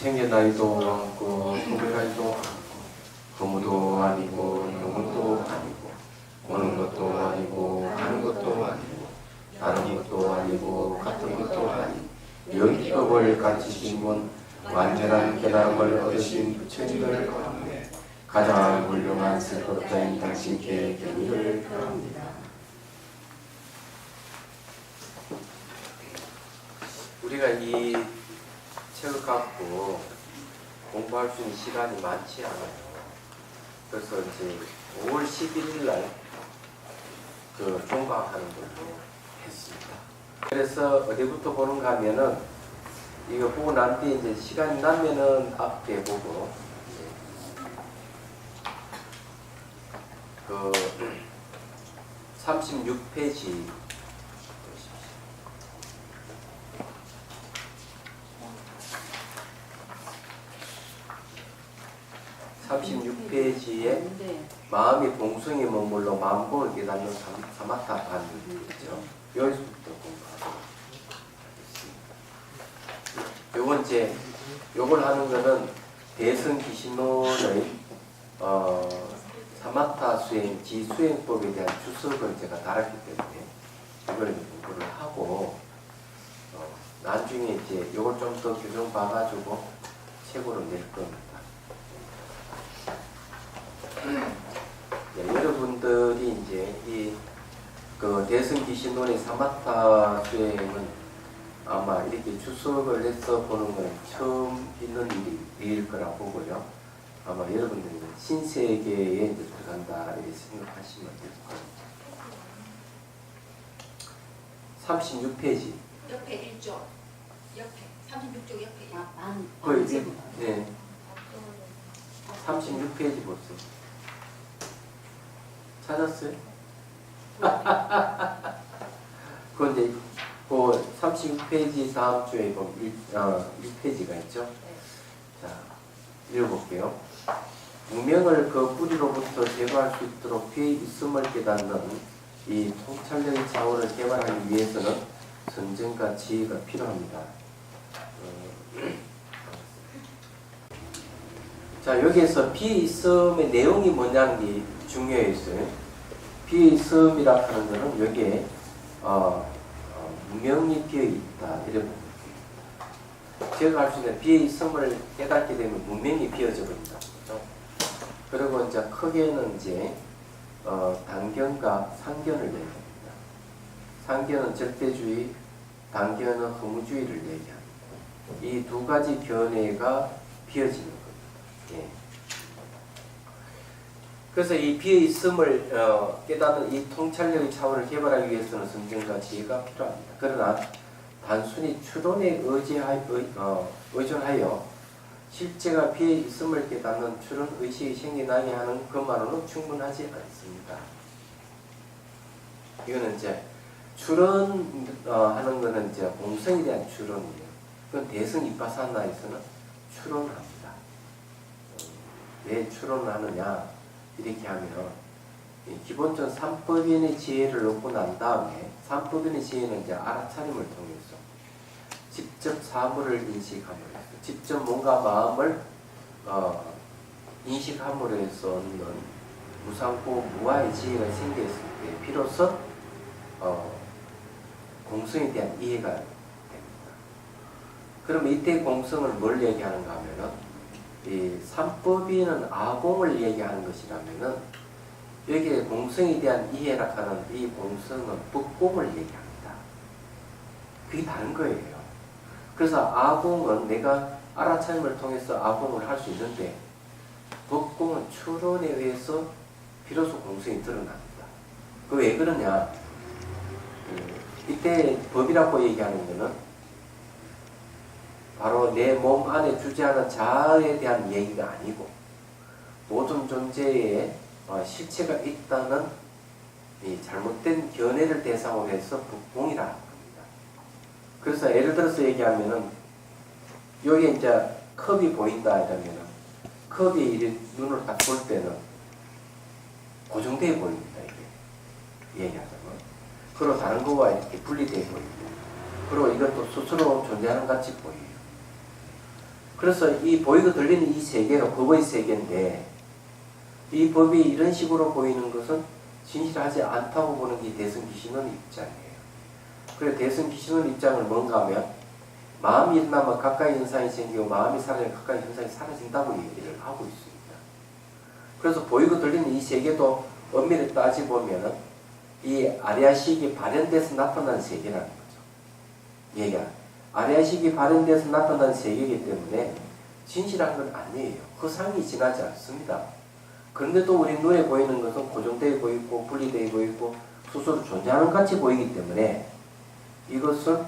생년 나이도 많고 소멸 나이도 거무도 아니고 영혼도 아니고 오는 것도 아니고 가는 것도 아니고 다른 것도 아니고 같은 것도 아니고 영기법을 가지신 분 완전한 깨달음을 얻으신 부처님을 가운데 가장 훌륭한 슬퍼자인 당신께 경의를 표합니다. 우리가 이 책을 갖고 공부할 수 있는 시간이 많지 않아요. 그래서 이제 5월 11일 날 종강하는 걸로 했습니다. 그래서 어디부터 보는가 하면은 이거 보고 난 뒤에 이제 시간이 나면은 앞에 보고 그 36페이지 36페이지에 마음이 봉숭이 머물러 마음공을 깨닫는 사마타 반이죠. 여기서부터 공부하도록 하겠습니다. 요건 이제 요걸 하는 거는 대승 기신론의 사마타 수행, 지수행법에 대한 주석을 제가 달았기 때문에 이걸 공부를 하고 나중에 이제 요걸 좀 더 교정 봐가지고 책으로 낼 겁니다. 네, 여러분들이 이제 이 대승기신론의 사마타 수행은 아마 이렇게 주석을 해서 보는 건 처음 있는 일일 거라고 보고요. 아마 여러분들이 신세계에 이제 들어간다 이렇게 생각하시면 될 거예요. 36페이지. 옆에 1조. 옆에 36조 옆에. 거의 네. 36페이지 보세요. 찾았어요? 그런데 그 36페이지 다음 주에 1페이지가 있죠? 자, 읽어볼게요. 무명을 그 뿌리로부터 제거할 수 있도록 피해 있음을 깨닫는 이 통찰력의 차원을 개발하기 위해서는 선정과 지혜가 필요합니다. 자, 여기에서 비에 있음의 내용이 뭐냐는 중요했어요. 비에 있음이라 하는 것은 여기에 무명이 비어 있다 이런 겁니다. 제가 할 수 있는 비에 있음을 깨닫게 되면 무명이 비어져 버린다. 그렇죠? 그리고 이제 크게는 이제 단견과 상견을 얘기합니다. 상견은 절대주의, 단견은 허무주의를 얘기합니다. 이 두 가지 견해가 비어지는 겁니다. 예. 그래서 이 비에 있음을 깨닫는 이 통찰력의 차원을 개발하기 위해서는 성경과 지혜가 필요합니다. 그러나 단순히 추론에 의존하여 실제가 비에 있음을 깨닫는 추론 의식이 생겨나게 하는 것만으로는 충분하지 않습니다. 이거는 이제 추론하는 것은 이제 공성에 대한 추론이에요. 그건 대승 이파사나에서는 추론합니다. 왜 추론하느냐? 이렇게 하면 기본적 삼법인의 지혜를 얻고 난 다음에 삼법인의 지혜는 이제 알아차림을 통해서 직접 사물을 인식함으로 해서 직접 뭔가 마음을 인식함으로 해서 얻는 무상고 무아의 지혜가 생겼을 때 비로소 공성에 대한 이해가 됩니다. 그럼 이때 공성을 뭘 얘기하는가 하면은 이 삼법인은 아공을 얘기하는 것이라면은 여기에 공성에 대한 이해라 하는 이 공성은 법공을 얘기합니다. 그게 다른 거예요. 그래서 아공은 내가 알아차림을 통해서 아공을 할 수 있는데 법공은 추론에 의해서 비로소 공성이 드러납니다. 그 왜 그러냐? 이때 법이라고 얘기하는 것은 바로 내 몸 안에 주재하는 자아에 대한 얘기가 아니고 모든 존재에 실체가 있다는 이 잘못된 견해를 대상으로 해서 법공이라는 겁니다. 그래서 예를 들어서 얘기하면은 여기 이제 컵이 보인다 이러면은 컵이 이렇게 눈을 딱 볼 때는 고정되어 보입니다. 이게 얘기하자면 그리고 다른 거와 이렇게 분리되어 보이고 그리고 이것도 스스로 존재하는 같이 보여요. 그래서 이 보이고 들리는 이 세계가 법의 세계인데 이 법이 이런 식으로 보이는 것은 진실하지 않다고 보는 게 대승기신론의 입장이에요. 그래서 대승기신론의 입장은 뭔가 하면 마음이 일어나면 가까이 현상이 생기고 마음이 사라지면 가까이 현상이 사라진다고 얘기를 하고 있습니다. 그래서 보이고 들리는 이 세계도 엄밀히 따지보면은 이 아리아식이 발현돼서 나타난 세계라는 거죠. 얘가 아리아식이 발현돼서 나타난 세계이기 때문에 진실한 건 아니에요. 허상이 지나지 않습니다. 그런데도 우리 눈에 보이는 것은 고정되어 보이고 분리되어 보이고 스스로 존재하는 같이 보이기 때문에 이것은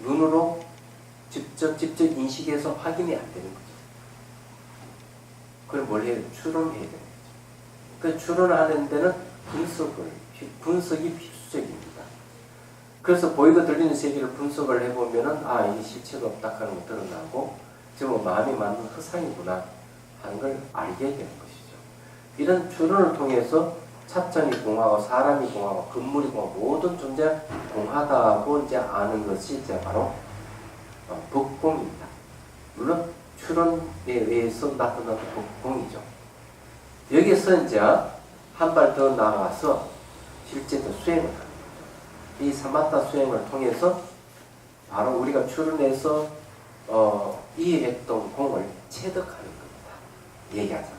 눈으로 직접 인식해서 확인이 안 되는 거죠. 그럼 뭘 해야 돼요? 추론해야 되는 거죠. 그 추론하는 데는 분석이 필수적입니다. 그래서 보이고 들리는 세계를 분석을 해보면은 아 이게 실체가 없다 하는 거 드러나고 지금 마음이 만든 허상이구나 하는 걸 알게 되는 것이죠. 이런 추론을 통해서 차천이 공하고 사람이 공하고 건물이 공하고 모든 존재가 공하다고 이제 아는 것이 이제 바로 법공입니다. 물론 추론에 의해서 나타나는 법공이죠. 여기서 이제 한 발 더 나아가서 실제로 수행을 합니다. 이 사마타 수행을 통해서 바로 우리가 추론해서 이해했던 공을 체득하는 겁니다. 얘기하잖아.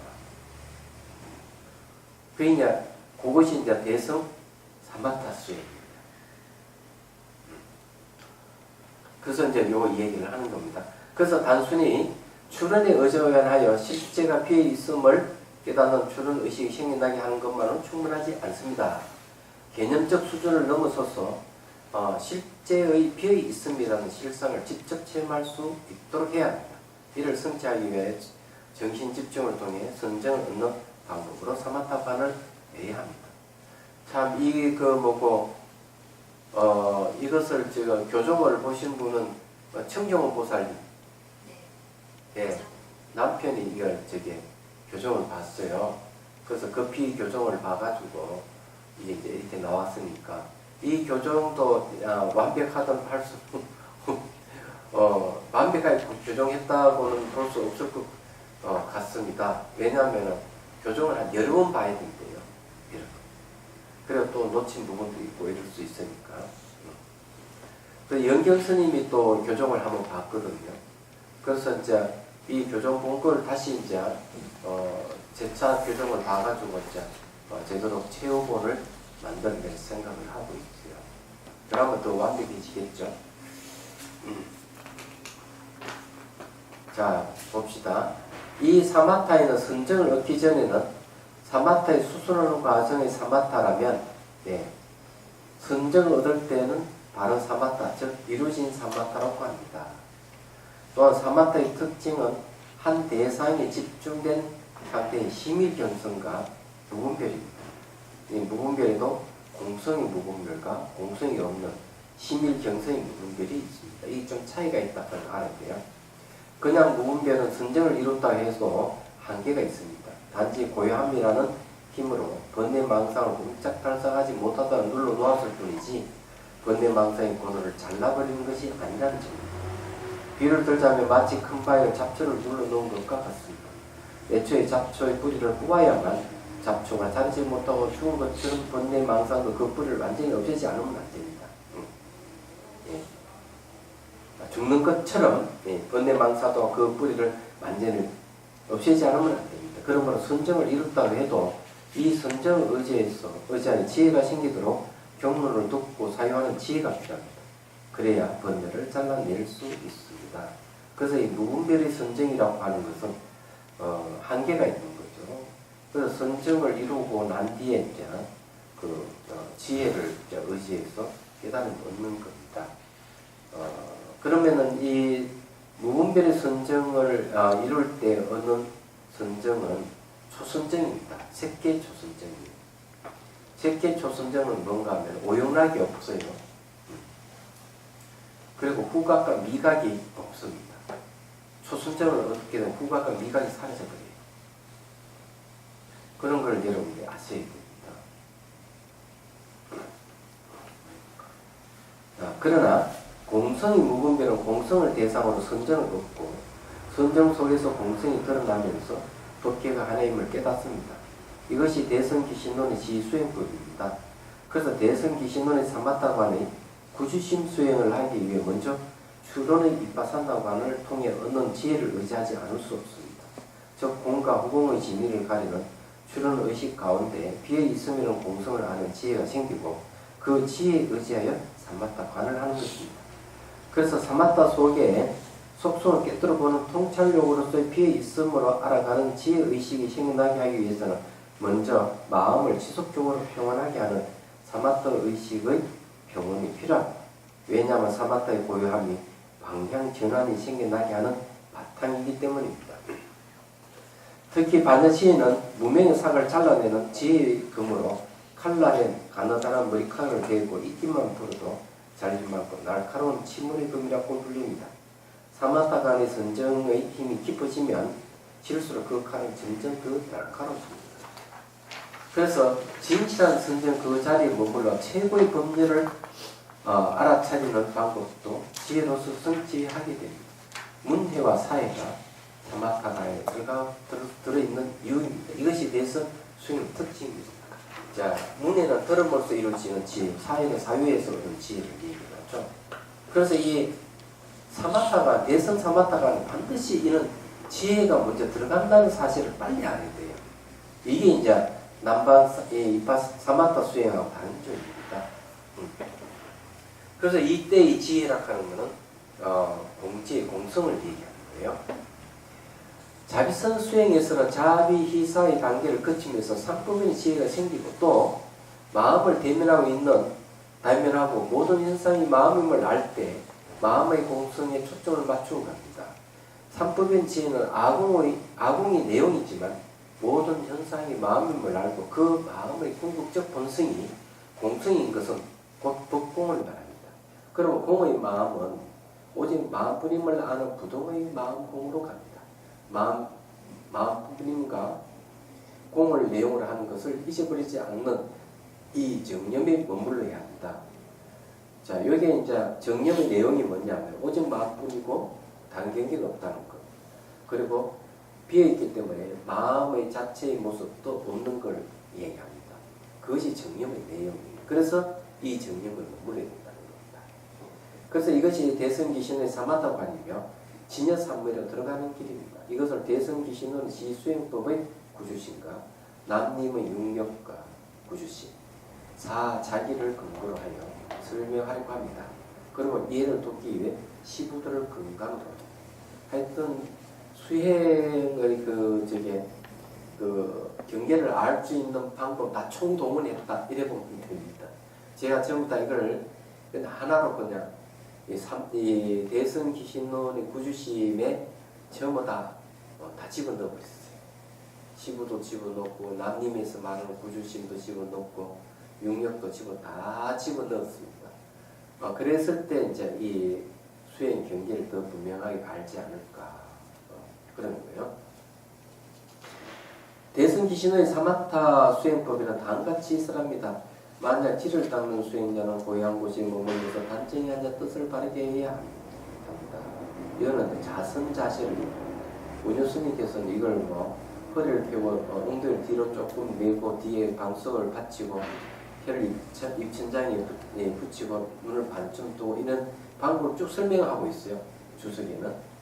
그것이 이제 대성 사마타 수행입니다. 그래서 이제 요 얘기를 하는 겁니다. 그래서 단순히 추론에 의존하여 실제가 비어 있음을 깨닫는 추론 의식이 생겨나게 하는 것만은 충분하지 않습니다. 개념적 수준을 넘어서서 실제의 비어 있음이라는 실상을 직접 체험할 수 있도록 해야 합니다. 이를 성취하기 위해 정신 집중을 통해 선정을 얻는 방법으로 사마타반을 해야 합니다. 참 이것을 지금 교정을 보신 분은 청정원 보살님, 예, 남편이 이걸 교정을 봤어요. 그래서 급히 교정을 봐가지고 이제 이렇게 나왔으니까 이 교정도 완벽하던 할 수 완벽하게 교정했다고는 볼 수 없을 것 같습니다. 왜냐하면 교정을 한 여러 번 봐야 된대요. 이렇게. 그리고 또 놓친 부분도 있고 이럴 수 있으니까. 그 영경 스님이 또 교정을 한번 봤거든요. 그래서 이제 이 교정 본 걸 다시 이제 재차 교정을 봐가지고 이제 제대로 체험본을 만들어낼 생각을 하고 있어요. 그러면 더 완벽해지겠죠. 자, 봅시다. 이 사마타에는 선정을 얻기 전에는 사마타의 수순하는 과정의 사마타라면, 예, 선정을 얻을 때는 바른 사마타, 즉 이루어진 사마타라고 합니다. 또한 사마타의 특징은 한 대상에 집중된 상태의 힘의 경성과 무분별입니다. 이 무분별에도 공성의 무분별과 공성이 없는 심일 경성의 무분별이 있습니다. 이 좀 차이가 있다는 걸 알아야 돼요. 그냥 무분별은 선정을 이뤘다 해서 한계가 있습니다. 단지 고요함이라는 힘으로 번뇌망상을 꼼짝 달싹하지 못하다가 눌러놓았을 뿐이지 번뇌망상의 고노를 잘라버리는 것이 아니라는 점입니다. 비를 들자면 마치 큰 바위에 잡초를 눌러놓은 것과 같습니다. 애초에 잡초의 뿌리를 뽑아야만 잡초가 자르지 못하고 죽은 것처럼 번뇌망상도 그 뿌리를 완전히 없애지 않으면 안 됩니다. 예. 죽는 것처럼 번뇌망사도 그 뿌리를 완전히 없애지 않으면 안 됩니다. 그러므로 선정을 이뤘다고 해도 이 선정을 의지하는 지혜가 생기도록 경문을 듣고 사용하는 지혜가 필요합니다. 그래야 번뇌를 잘라낼 수 있습니다. 그래서 이 무분별의 선정이라고 하는 것은 한계가 있는 거죠. 그래서 선정을 이루고 난 뒤에 이제 지혜를 이제 의지해서 깨달음을 얻는 겁니다. 그러면은 이 무분별의 선정을 이룰 때 얻는 선정은 초선정입니다. 색계 초선정입니다. 색계 초선정은 뭔가 하면 오용락이 없어요. 그리고 후각과 미각이 없습니다. 초선정을 얻게 되면 후각과 미각이 사라져버려요. 그런 걸 여러분들이 아셔야 됩니다. 그러나 공성이 무분별은 공성을 대상으로 선정을 얻고 선정 속에서 공성이 드러나면서 법계가 하나의 힘을 깨닫습니다. 이것이 대성기신론의 지수행법입니다. 그래서 대성기신론의 사마타관의 구주심 수행을 하기 위해 먼저 추론의 이빠사나관을 통해 얻는 지혜를 의지하지 않을 수 없습니다. 즉 공과 후공의 진리를 가리는 추론 의식 가운데 비어 있으면 공성을 아는 지혜가 생기고 그 지혜에 의지하여 사마타관을 하는 것입니다. 그래서 사마타 속에 속성을 깨뜨려 보는 통찰력으로서의 비어 있음으로 알아가는 지혜 의식이 생겨나게 하기 위해서는 먼저 마음을 지속적으로 평온하게 하는 사마타 의식의 평온이 필요합니다. 왜냐하면 사마타의 고요함이 방향 전환이 생겨나게 하는 바탕이기 때문입니다. 특히 반야시인은 무명의 삭을 잘라내는 지혜의 금으로 칼날에 가느다란 머리카락을 대고 입기만 풀어도 잘릴 만큼 날카로운 침울의 금이라고 불립니다. 사마타간의 선정의 힘이 깊어지면 질수록 그 칼은 점점 더 날카로워집니다. 그래서 진실한 선정 그 자리에 머물러 최고의 법률을 알아차리는 방법도 지혜로서 성취하게 됩니다. 문해와 사회가 사마타가에 들어있는 이유입니다. 이것이 대선 수행의 특징입니다. 자, 문해는 들음으로써 이루어지는 지혜, 사회는 사유에서 얻은 지혜를 얘기하죠. 그래서 이 사마타가, 대선 사마타가는 반드시 이런 지혜가 먼저 들어간다는 사실을 빨리 알아야 돼요. 이게 이제 남반 사마타 수행하고 다른 점입니다. 그래서 이때 이 지혜라 하는 것은 공지의 공성을 얘기하는 거예요. 자비선 수행에서는 자비, 희사의 단계를 거치면서 상법인 지혜가 생기고 또 마음을 대면하고 모든 현상이 마음임을 알 때 마음의 공성에 초점을 맞추고 갑니다. 상법인 지혜는 아공이 내용이지만 모든 현상이 마음임을 알고 그 마음의 궁극적 본성이 공성인 것은 곧 법공을 말합니다. 그러면 공의 마음은 오직 마음뿐임을 아는 부동의 마음공으로 갑니다. 마음뿐임과 공을 내용으로 하는 것을 잊어버리지 않는 이 정념에 머물러야 합니다. 자, 여기에 이제 정념의 내용이 뭐냐면 오직 마음뿐이고 다른 경계가 없다는 것. 그리고 비어있기 때문에 마음의 자체의 모습도 없는 걸 얘기합니다. 그것이 정념의 내용입니다. 그래서 이 정념을 머물러야 된다는 겁니다. 그래서 이것이 대성기신의 사마타관이며 진여산물에 들어가는 길입니다. 이것을 대성기신은 시수행법의 구주신과 남님의 육력과 구주신, 자기를 근거로 하여 설명하려고 합니다. 그리고 이해를 돕기 위해 시부들을 근간으로 하여튼 수행의 경계를 알 수 있는 방법 다 총동원했다 이래 보면 됩니다. 제가 전부 다 이걸 하나로 그냥 이 대성기신론의 구주심에 전부 다 집어넣어 버렸어요. 시부도 집어넣고 남님에서 말하는 구주심도 집어넣고 육력도 다 집어넣었습니다. 그랬을 때 이제 이 수행 경계를 더 분명하게 알지 않을까 그런 거예요. 대성기신의 사마타 수행법에는 다음같이 있으랍니다. 만약 지를 닦는 수행자는 고요한 곳에 머물러서 단정히 앉아 뜻을 바르게 해야 합니다. 이거는 자선자실입니다. 원효스님께서는 이걸 허리를 펴고 엉덩이를 뒤로 조금 메고 뒤에 방석을 받치고 혀를 입천장에 붙이고 눈을 반쯤 뜨고 이런 방법을 쭉 설명하고 있어요. 주석에는.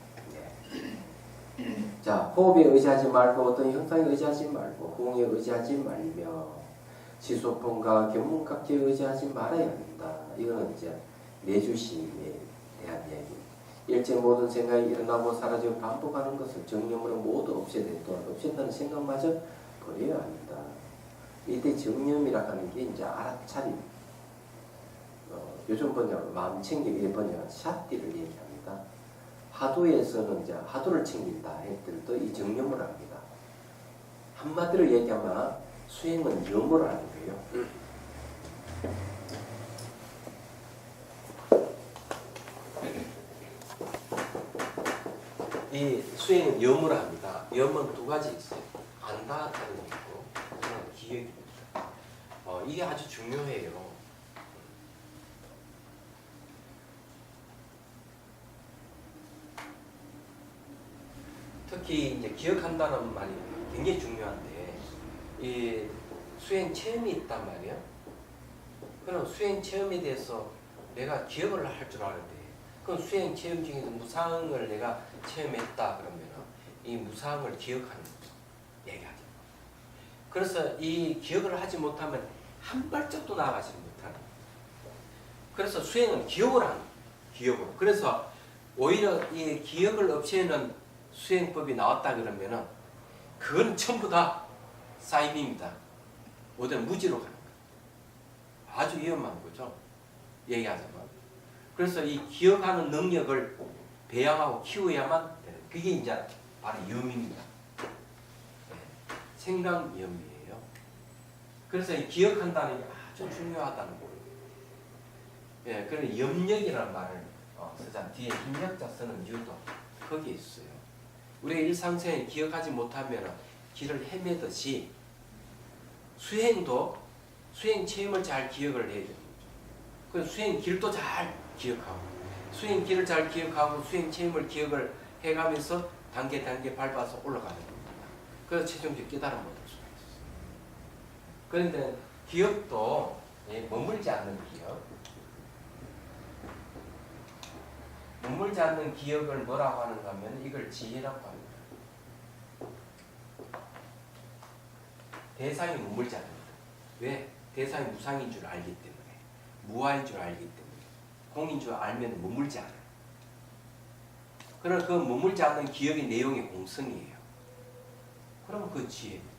자, 호흡에 의지하지 말고 어떤 형상에 의지하지 말고 공에 의지하지 말며 지소폰과 견문각지에 의지하지 말아야 합니다. 이거는 이제 내주심에 대한 얘기. 일체 모든 생각이 일어나고 사라지고 반복하는 것을 정념으로 모두 없애야 돼. 또한 없앤다는 생각마저 버려야 합니다. 이때 정념이라 하는 게 이제 알아차림. 요즘 번역 마음 챙기기 번역 샷디를 얘기합니다. 하도에서는 이제 하도를 챙긴다 했을 때 이 정념을 합니다. 한마디로 얘기하면 수행은 염으로 하는 거예요. 이 수행은 염으로 합니다. 염은 두 가지 있어요. 안다 하는 게 있고 하나는 기획입니다. 이게 아주 중요해요. 특히 이제 기억한다는 말이 굉장히 중요한데 이 수행 체험이 있단 말이에요. 그럼 수행 체험에 대해서 내가 기억을 할 줄 알아야 돼. 그럼 수행 체험 중에서 무상을 내가 체험했다 그러면 이 무상을 기억하는 거죠. 얘기하죠. 그래서 이 기억을 하지 못하면 한 발짝도 나아가지 못하는 거예요. 그래서 수행은 기억을 하는 거예요. 기억으로. 그래서 오히려 이 기억을 없애는 수행법이 나왔다 그러면은 그건 전부 다 사이비입니다. 모든 무지로 가는 거예요. 아주 위험한 거죠. 얘기하자면. 그래서 이 기억하는 능력을 배양하고 키워야만 되는. 그게 이제 바로 염입니다. 생각염이에요. 그래서 이 기억한다는 게 아주 중요하다는 거예요. 예, 그런 염력이라는 말을 쓰자. 뒤에 힘력자 쓰는 이유도 거기에 있어요. 우리가 일상생활에 기억하지 못하면 길을 헤매듯이 수행도 수행 체험을 잘 기억을 해야 됩니다. 그래서 수행 길도 잘 기억하고 수행 길을 잘 기억하고 수행 체험을 기억을 해가면서 단계 밟아서 올라가는 겁니다. 그래서 최종적 깨달음을 얻을 수가 있어요. 그런데 기억도 머물지 않는 기억, 머물지 않는 기억을 뭐라고 하는가 하면 이걸 지혜라고 합니다. 대상이 머물지 않는다. 왜? 대상이 무상인 줄 알기 때문에, 무아인 줄 알기 때문에, 공인 줄 알면 머물지 않아요. 그러나 그 머물지 않는 기억의 내용이 공성이에요. 그러면 그 지혜입니다.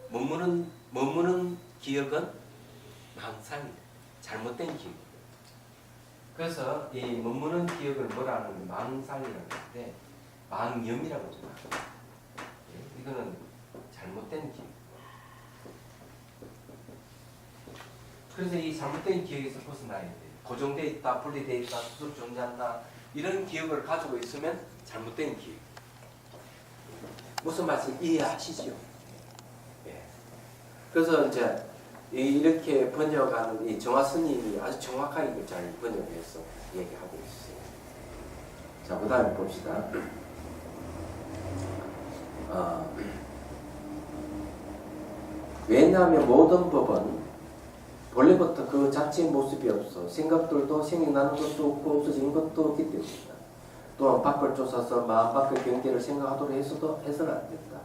머무는 기억은 망상이에요. 잘못된 기억입니다. 그래서 이 머무는 기억을 뭐라 하는 망상이라고 하는데 망염이라고 합니다. 이거는 잘못된 기억. 그래서 이 잘못된 기억에서 벗어나야 돼요. 고정되어 있다, 분리되어 있다, 수습 존재한다 이런 기억을 가지고 있으면 잘못된 기억. 무슨 말인지 이해하시죠? 예. 그래서 이제 이렇게 번역하는 이 정화 스님이 아주 정확하게 이걸 잘 번역해서 얘기하고 있어요. 자, 그 다음에 봅시다. 왜냐하면 모든 법은 본래부터 그 자체의 모습이 없어 생각들도 생각나는 것도 없고 없어지는 것도 없기 때문이다. 또한 밖을 쫓아서 마음 밖의 경계를 생각하도록 해서는 안 된다.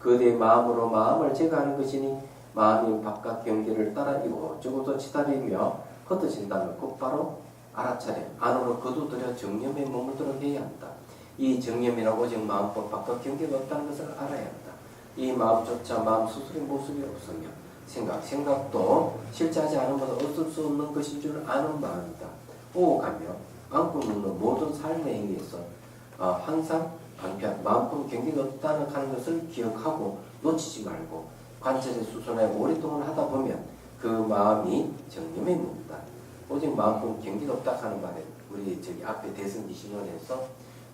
그대의 마음으로 마음을 제거하는 것이니 마음이 바깥 경계를 따라 이곳저곳 치달리며 흩어진다면 곧바로 알아차려 안으로 거두들여 정념에 머물도록 해야 한다. 이 정념이란 오직 마음법 바깥 경계가 없다는 것을 알아야 한다. 이 마음조차 마음 스스로의 모습이 없으며 생각도 실제하지 않은 것은 없을 수 없는 것인 줄 아는 마음이다. 오가며 안고 눕는 모든 삶의 행위에서 항상 방편, 마음법 경계가 없다는 하는 것을 기억하고 놓치지 말고 관찰의 수선에 오랫동안 하다 보면 그 마음이 정념에 묻는다. 오직 마음법 경계가 없다 하는 말에 우리 저기 앞에 대승기신론에서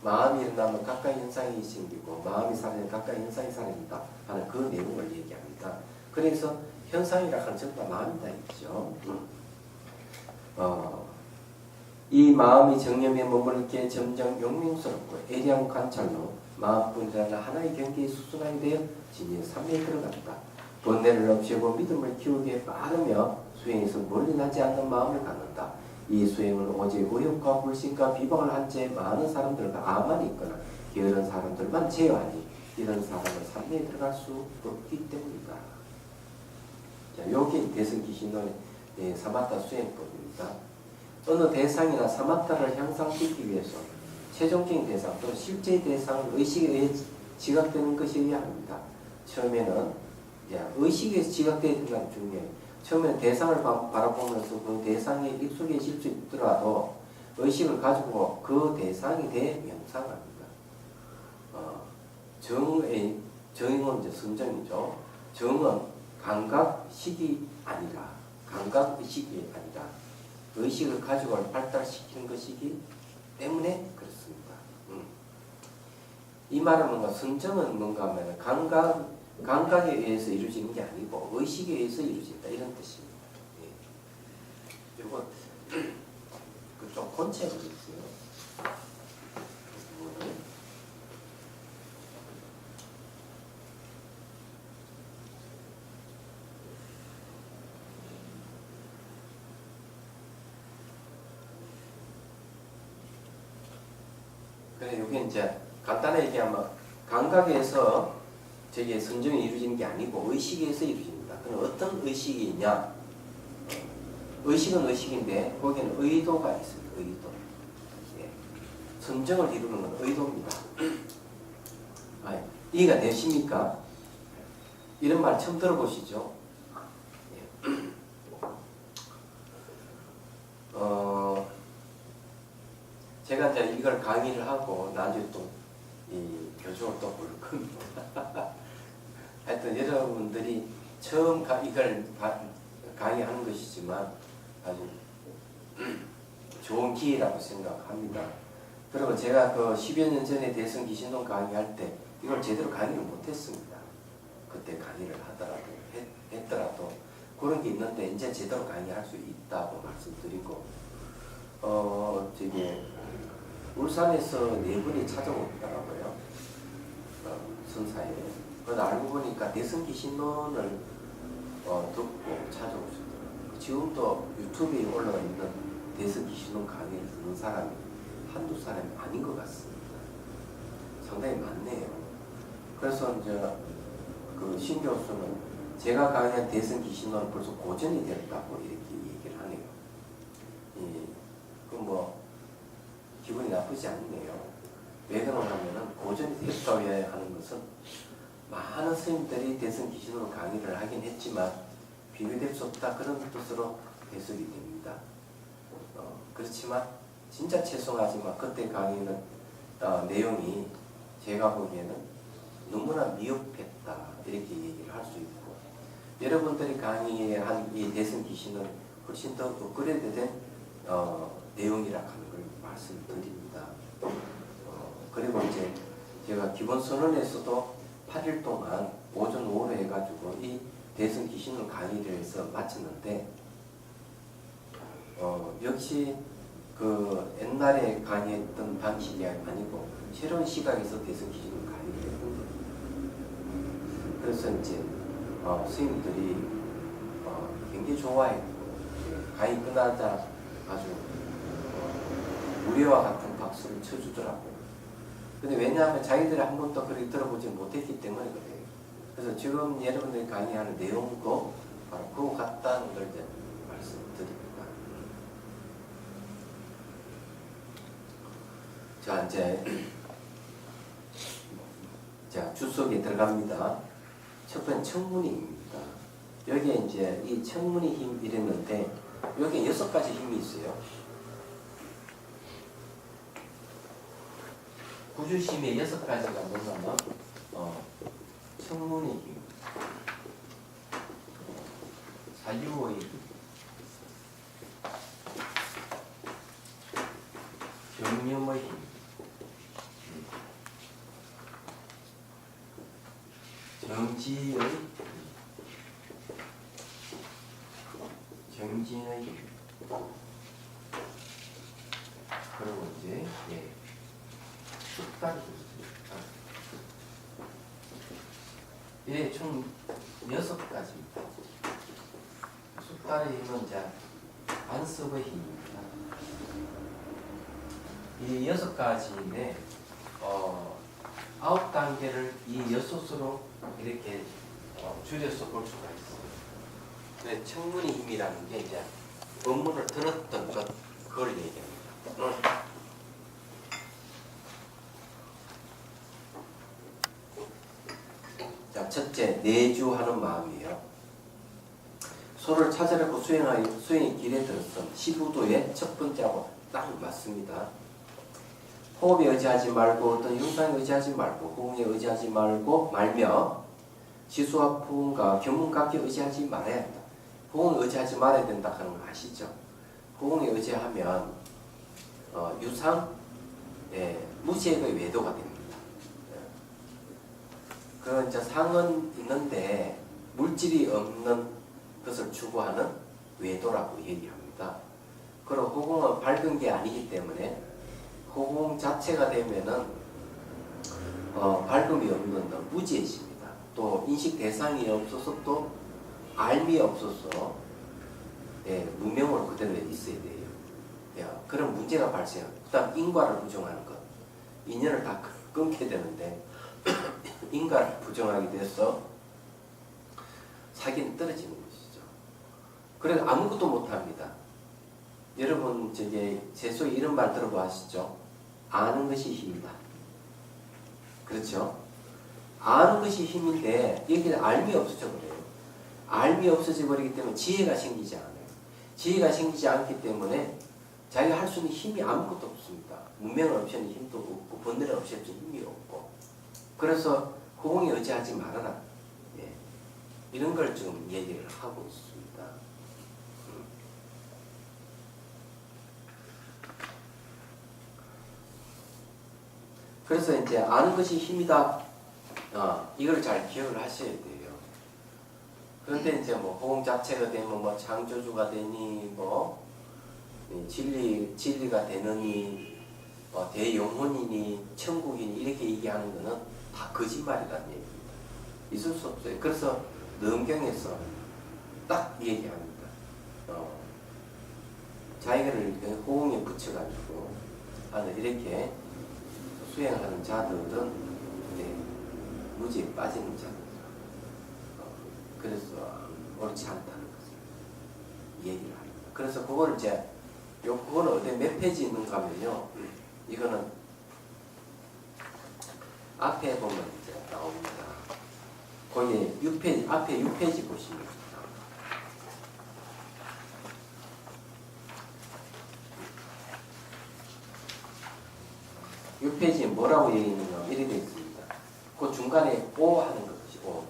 마음이 일어나면 가까이 현상이 생기고 마음이 사라지면 가까이 현상이 사라진다 하는 그 내용을 얘기합니다. 그래서 현상이라 하는 전부 다 마음이다 있죠. 이 마음이 정념에 머물게 점점 용맹스럽고 애리한 관찰로 마음뿐이라는 하나의 경계에 수순하게 되어 진리의 삶에 들어간다. 번뇌를 없애고 믿음을 키우기에 빠르며 수행에서 멀리 나지 않는 마음을 갖는다. 이 수행은 오직 의욕과 불신과 비방을 한 채 많은 사람들과 아만이 있거나 게으른 사람들만 제어하니 이런 사람은 삶에 들어갈 수 없기 때문이다. 자, 여기 대승기신론의 사마타 수행법입니다. 어느 대상이나 사마타를 향상시키기 위해서 최종적인 대상 또는 실제 대상은 의식에 의해 지각되는 것이어야 합니다. 처음에는 의식에 의해서 지각되는 게 중요해요. 처음에는 대상을 바라보면서 그 대상에 익숙해질 수 있더라도 의식을 가지고 그 대상에 대해 명상합니다. 정은 이제 선정이죠. 정은 감각식이 아니라 감각의식이 아니라 의식을 가지고 발달시키는 것이기 때문에 그렇습니다. 이 말은 뭔가 선정은 뭔가 하면 감각에 의해서 이루어지는 게 아니고 의식에 의해서 이루어진다 이런 뜻입니다. 예. 이거 좀 권체가 있어요. 그래 이게 이제 간단하게 얘기하면 감각에서 저게 선정이 이루어지는 게 아니고 의식에서 이루어집니다. 그럼 어떤 의식이냐? 의식은 의식인데 거기에는 의도가 있습니다. 의도. 예. 선정을 이루는 건 의도입니다. 이해가 되십니까? 이런 말 처음 들어보시죠? 예. 제가 이제 이걸 강의를 하고 나중에 또 이 교정을 또 볼 겁니다. 하여튼 여러분들이 처음 이걸 강의하는 것이지만 아주 좋은 기회라고 생각합니다. 그리고 제가 그 10여 년 전에 대선 기신론 강의할 때 이걸 제대로 강의를 못했습니다. 그때 강의를 하더라도 했더라도 그런 게 있는데 이제 제대로 강의할 수 있다고 말씀드리고 저기 울산에서 4분이 찾아오더라고요. 선사에. 그래서 알고 보니까 대선기 신론을 듣고 찾아오셨더라고요. 지금도 유튜브에 올라가 있는 대선기 신론 강의를 듣는 사람이 한두 사람이 아닌 것 같습니다. 상당히 많네요. 그래서 이제 그 신 교수는 제가 강의한 대선기 신론은 벌써 고전이 됐다고 이렇게 얘기를 하네요. 그 뭐 기분이 나쁘지 않네요. 왜 그러냐면은 고전이 됐다고 하는 것은 많은 스님들이 대선 기신으로 강의를 하긴 했지만 비교될 수 없다 그런 뜻으로 해석이 됩니다. 그렇지만 진짜 죄송하지만 그때 강의는 내용이 제가 보기에는 너무나 미흡했다 이렇게 얘기를 할 수 있고 여러분들이 강의한 이 대선 기신은 훨씬 더 업그레이드된 내용이라 하는 걸 말씀드립니다. 그리고 이제 제가 기본 선언에서도 8일 동안 오전 오후로 해가지고 이 대선 기신을 강의를 해서 마쳤는데 역시 그 옛날에 강의했던 방식이 아니고 새로운 시각에서 대선 기신을 강의를 했거든요. 그래서 이제 스님들이 굉장히 좋아했고 강의 끝나자 아주 우리와 같은 박수를 쳐주더라고요. 근데 왜냐하면 자기들이 한 번도 그렇게 들어보지 못했기 때문에 그래요. 그래서 지금 여러분들이 강의하는 내용도 바로 그거 같다는 걸 이제 말씀드립니다. 자, 이제 자, 주석에 들어갑니다. 첫 번째 청문회입니다. 여기에 이제 이 청문회 힘 이랬는데 여기에 6가지 힘이 있어요. 구주심의 6가지가 뭐냐면 청문의 힘, 사유의 힘, 경념의 힘, 정지의 힘, 정진의 힘, 그리고 이제 숙달이 있습니다. 예, 총 6가지입니다. 숙달의 힘은 이제 안석의 힘입니다. 이 6가지인데 9단계를 이 여섯으로 이렇게 줄여서 볼 수가 있어요. 네, 청문의 힘이라는 게 이제 법문을 들었던 것 그걸 얘기합니다. 자, 첫째, 내주하는 마음이에요. 소를 찾아내고 수행의 길에 들었음. 시부도의 첫 번째하고 딱 맞습니다. 호흡에 의지하지 말고 어떤 형상에 의지하지 말고 호응에 의지하지 말며 지수와 부응과 견문각에 의지하지 말아야 한다. 호응에 의지하지 말아야 된다 하는 거 아시죠? 호응에 의지하면 유상, 무색의 외도가 됩니다. 그 이제 상은 있는데 물질이 없는 것을 추구하는 외도라고 얘기합니다. 그리고 호공은 밝은 게 아니기 때문에 호공 자체가 되면은 밝음이 없는 무지해집니다. 또 인식 대상이 없어서 또 알미 없어서 무명으로 그대로 있어야 돼요. 그런 문제가 발생합니다. 그다음 인과를 부정하는 것. 인연을 다 끊게 되는데 인간을 부정하게 돼서 사기는 떨어지는 것이죠. 그래서 아무것도 못합니다. 여러분 제 속에 이런 말 들어보시죠? 아는 것이 힘이다. 그렇죠? 아는 것이 힘인데 여기에 알미 없어져 버려요. 알미 없어져 버리기 때문에 지혜가 생기지 않아요. 지혜가 생기지 않기 때문에 자기가 할 수 있는 힘이 아무것도 없습니다. 문명은 없이는 힘도 없고 번뇌는 없이는 힘이 없고 그래서 호응에 의지하지 말아라. 예. 이런 걸 좀 얘기를 하고 있습니다. 그래서 이제 아는 것이 힘이다. 이걸 잘 기억을 하셔야 돼요. 그런데 이제 뭐 호응 자체가 되면 뭐 창조주가 되니 뭐 진리가 되느니 대영혼이니 천국이니 이렇게 얘기하는 거는 다 거짓말이라는 얘기입니다. 있을 수 없어요. 그래서 능경에서 딱 얘기합니다. 자기를 호응에 붙여가지고 이렇게 수행하는 자들은 무지에 빠지는 자들이다. 그래서 옳지 않다는 것을 얘기를 합니다. 그래서 그걸 그거는 어디 몇 페이지 있는가 하면요. 이거는 앞에 보면 이제 나옵니다. 거기 6페이지, 앞에 6페이지 보시면 6페이지에 뭐라고 얘기했느냐 이렇게 되어 있습니다. 그 중간에 오 하는 것이고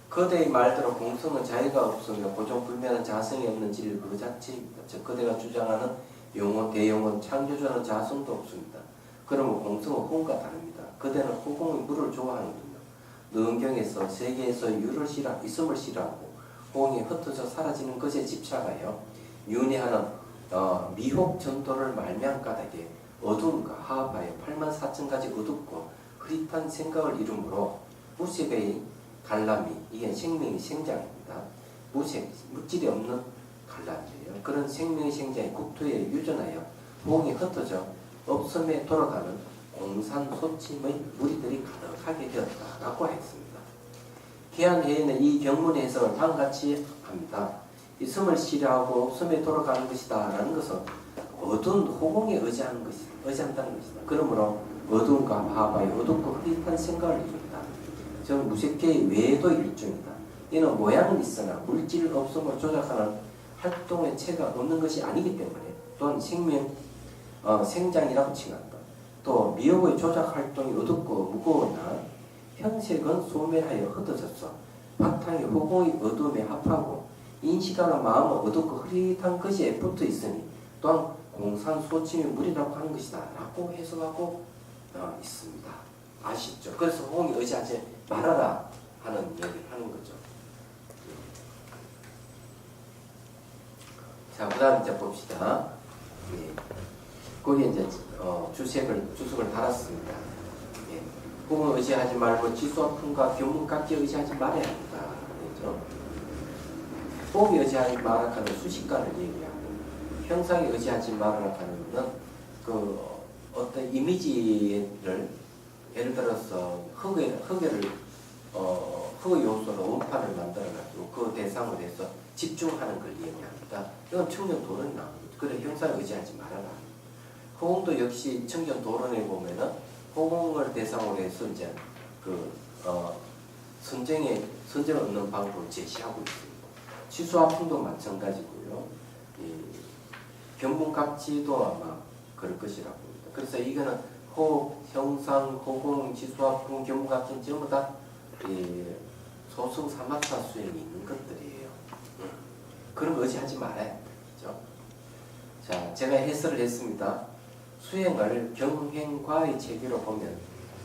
그대의 말대로 공성은 자유가 없으며 고정불면한 자성이 없는 진리 그 자체입니다. 즉 그대가 주장하는 영혼, 대영혼, 창조주는 자성도 없습니다. 그러면 공성은 호응과 다릅니다. 그대는 호응의 물을 좋아하는군요. 능경에서 세계에서 있음을 싫어하고 호응이 흩어져 사라지는 것에 집착하여 윤회하는 미혹 전도를 말미암 까닭에 어두움과 하하파에 84,000가지 어둡고 흐릿한 생각을 이루므로 무색의 갈람이 이게 생명의 생장입니다. 물질이 없는 갈람이에요. 그런 생명의 생장이 국토에 유전하여 호응이 흩어져 없음에 돌아가는 공산소침의 무리들이 가득하게 되었다라고 했습니다. 계한회의는 이 경문의 해석을 다음같이 합니다. 있음을 싫어하고 없음에 돌아가는 것이다 라는 것은 어두운 호공에 의지한다는 것이다. 그러므로 어두움과 하바의 어둡고 흐릿한 생각을 이룬다. 즉 무색계의 외도 일종이다. 이는 모양은 있으나 물질 없음을 조작하는 활동의 체가 없는 것이 아니기 때문에 또한 생장이라고 칭한다. 또 미혹의 조작 활동이 어둡고 무거우나 형색은 소멸하여 흩어졌어 바탕이 호공의 어두움에 합하고 인식하는 마음은 어둡고 흐릿한 것에 붙어 있으니 또한 공산소침의 물이라고 하는 것이다 라고 해석하고 있습니다. 아시죠? 그래서 호응에 의지하지 말아라 하는 얘기를 하는 거죠. 자, 그 다음 이제 봅시다. 거기에 이제 주석을 달았습니다. 호응을 의지하지 말고 지수와 견문 각기에 의지하지 말아야 합니다. 그렇죠? 호응에 의지하지 말아야 하는 수식관을 얘기하고 형상에 의지하지 말아야 하는 것은 그 어떤 이미지를 예를 들어서 흙의 요소로 원판을 만들어가지고 그 대상으로 해서 집중하는 걸 얘기합니다. 이건 청정도론이 나옵니다. 그래 형상에 의지하지 말아라. 호응도 역시 청정도론에 보면은 호응을 대상으로 해서 이제 선정을 얻는 방법을 제시하고 있습니다. 치수화풍도 마찬가지고요. 견문각지도 아마 그럴 것이라고 봅니다. 그래서 이거는 호흡, 형상, 호공, 지수화풍, 견문각지는 전부 다 소승 사마타 수행이 있는 것들이에요. 그런 거 의지하지 말아야 되죠. 자, 제가 해설을 했습니다. 수행을 경행과의 체계로 보면